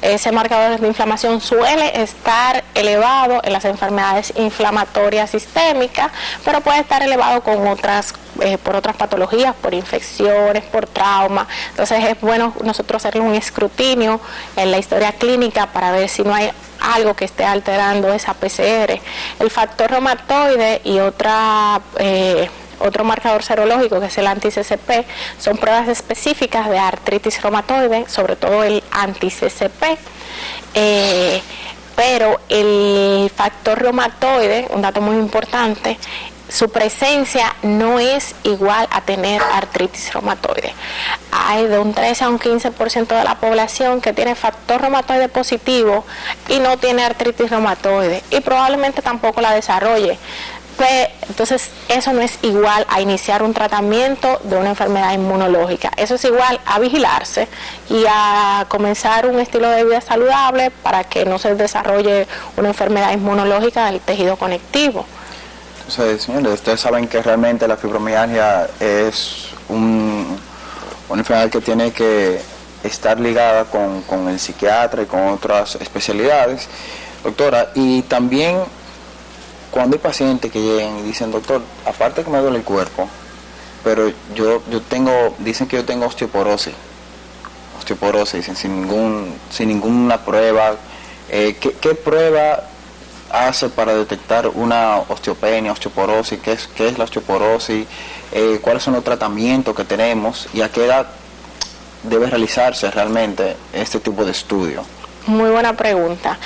Ese marcador de inflamación suele estar elevado en las enfermedades inflamatorias sistémicas, pero puede estar elevado con por otras patologías, por infecciones, por trauma. Entonces es bueno nosotros hacerle un escrutinio en la historia clínica para ver si no hay algo que esté alterando esa PCR. El factor reumatoide y otro marcador serológico, que es el anti-CCP, son pruebas específicas de artritis reumatoide, sobre todo el anti-CCP. Pero el factor reumatoide, un dato muy importante, su presencia no es igual a tener artritis reumatoide. Hay de un 13 a un 15% de la población que tiene factor reumatoide positivo y no tiene artritis reumatoide, y probablemente tampoco la desarrolle. Entonces eso no es igual a iniciar un tratamiento de una enfermedad inmunológica. Eso es igual a vigilarse y a comenzar un estilo de vida saludable para que no se desarrolle una enfermedad inmunológica del tejido conectivo. Entonces, señores, ustedes saben que realmente la fibromialgia es una enfermedad que tiene que estar ligada con el psiquiatra y con otras especialidades, doctora. Y también, cuando hay pacientes que llegan y dicen, doctor, aparte que me duele el cuerpo, pero yo dicen que yo tengo osteoporosis, dicen, sin ninguna prueba. ¿Qué prueba hace para detectar una osteopenia, osteoporosis? ¿Qué es la osteoporosis? ¿Cuáles son los tratamientos que tenemos? ¿Y a qué edad debe realizarse realmente este tipo de estudio? Muy buena pregunta.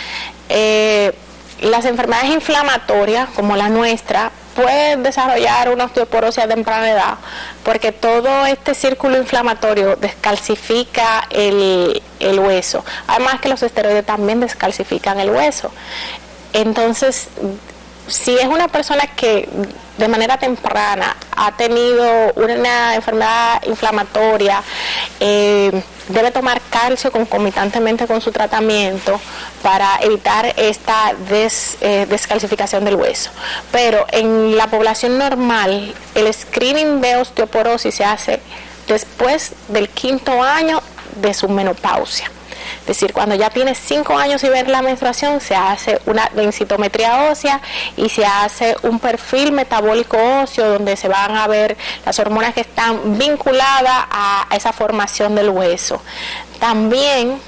Las enfermedades inflamatorias, como la nuestra, pueden desarrollar una osteoporosis a temprana edad, porque todo este círculo inflamatorio descalcifica el hueso. Además que los esteroides también descalcifican el hueso. Entonces, si es una persona que de manera temprana ha tenido una enfermedad inflamatoria, debe tomar calcio concomitantemente con su tratamiento para evitar esta descalcificación del hueso. Pero en la población normal, el screening de osteoporosis se hace después del 5º año de su menopausia. Es decir, cuando ya tienes 5 años y ver la menstruación, se hace una densitometría ósea y se hace un perfil metabólico óseo donde se van a ver las hormonas que están vinculadas a esa formación del hueso. También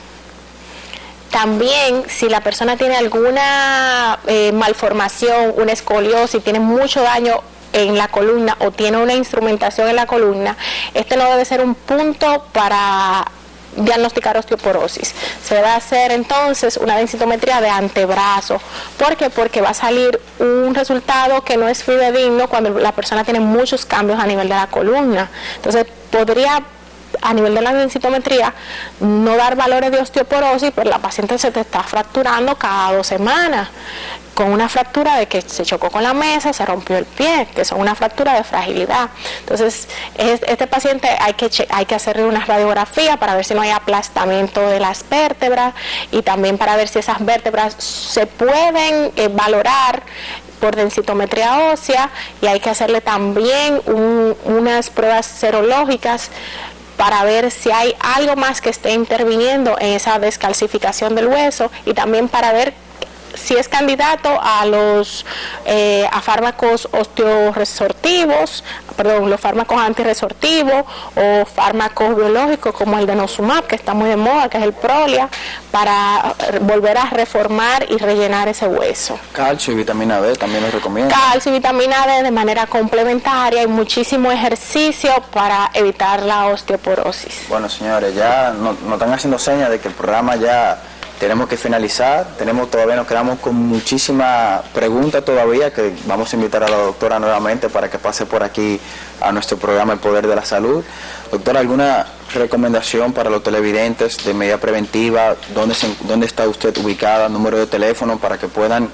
si la persona tiene alguna malformación, una escoliosis, tiene mucho daño en la columna o tiene una instrumentación en la columna, este no debe ser un punto para diagnosticar osteoporosis. Se debe hacer entonces una densitometría de antebrazo. ¿Por qué? Porque va a salir un resultado que no es fidedigno cuando la persona tiene muchos cambios a nivel de la columna. Entonces podría, a nivel de la densitometría, no dar valores de osteoporosis, pero la paciente se te está fracturando cada 2 semanas, con una fractura de que se chocó con la mesa, se rompió el pie, que son una fractura de fragilidad. Entonces, este paciente hay que hacerle una radiografía para ver si no hay aplastamiento de las vértebras y también para ver si esas vértebras se pueden valorar por densitometría ósea, y hay que hacerle también unas pruebas serológicas para ver si hay algo más que esté interviniendo en esa descalcificación del hueso, y también para ver si es candidato a a fármacos osteoresortivos, los fármacos antirresortivos o fármacos biológicos como el denosumab, que está muy de moda, que es el Prolia, para volver a reformar y rellenar ese hueso. Calcio y vitamina D también los recomiendo. Calcio y vitamina D de manera complementaria, y muchísimo ejercicio para evitar la osteoporosis. Bueno, señores, ya nos están haciendo señas de que el programa ya tenemos que finalizar. Todavía nos quedamos con muchísimas preguntas todavía, que vamos a invitar a la doctora nuevamente para que pase por aquí a nuestro programa El Poder de la Salud. Doctora, ¿alguna recomendación para los televidentes de medida preventiva? ¿Dónde está usted ubicada? ¿Número de teléfono para que puedan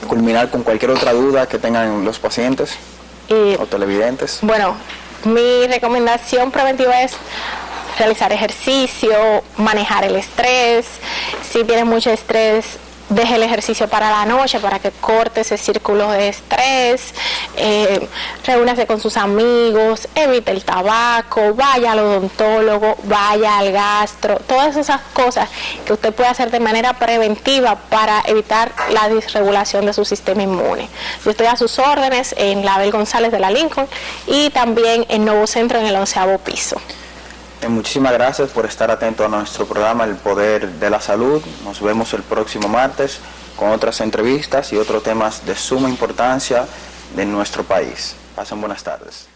culminar con cualquier otra duda que tengan los pacientes o televidentes? Bueno, mi recomendación preventiva es realizar ejercicio, manejar el estrés. Si tienes mucho estrés, deje el ejercicio para la noche para que corte ese círculo de estrés. Reúnase con sus amigos, evite el tabaco, vaya al odontólogo, vaya al gastro, todas esas cosas que usted puede hacer de manera preventiva para evitar la disregulación de su sistema inmune. Yo estoy a sus órdenes en la Abel González de la Lincoln y también en Nuevo Centro en el 11º piso. Muchísimas gracias por estar atento a nuestro programa El Poder de la Salud. Nos vemos el próximo martes con otras entrevistas y otros temas de suma importancia de nuestro país. Pasen buenas tardes.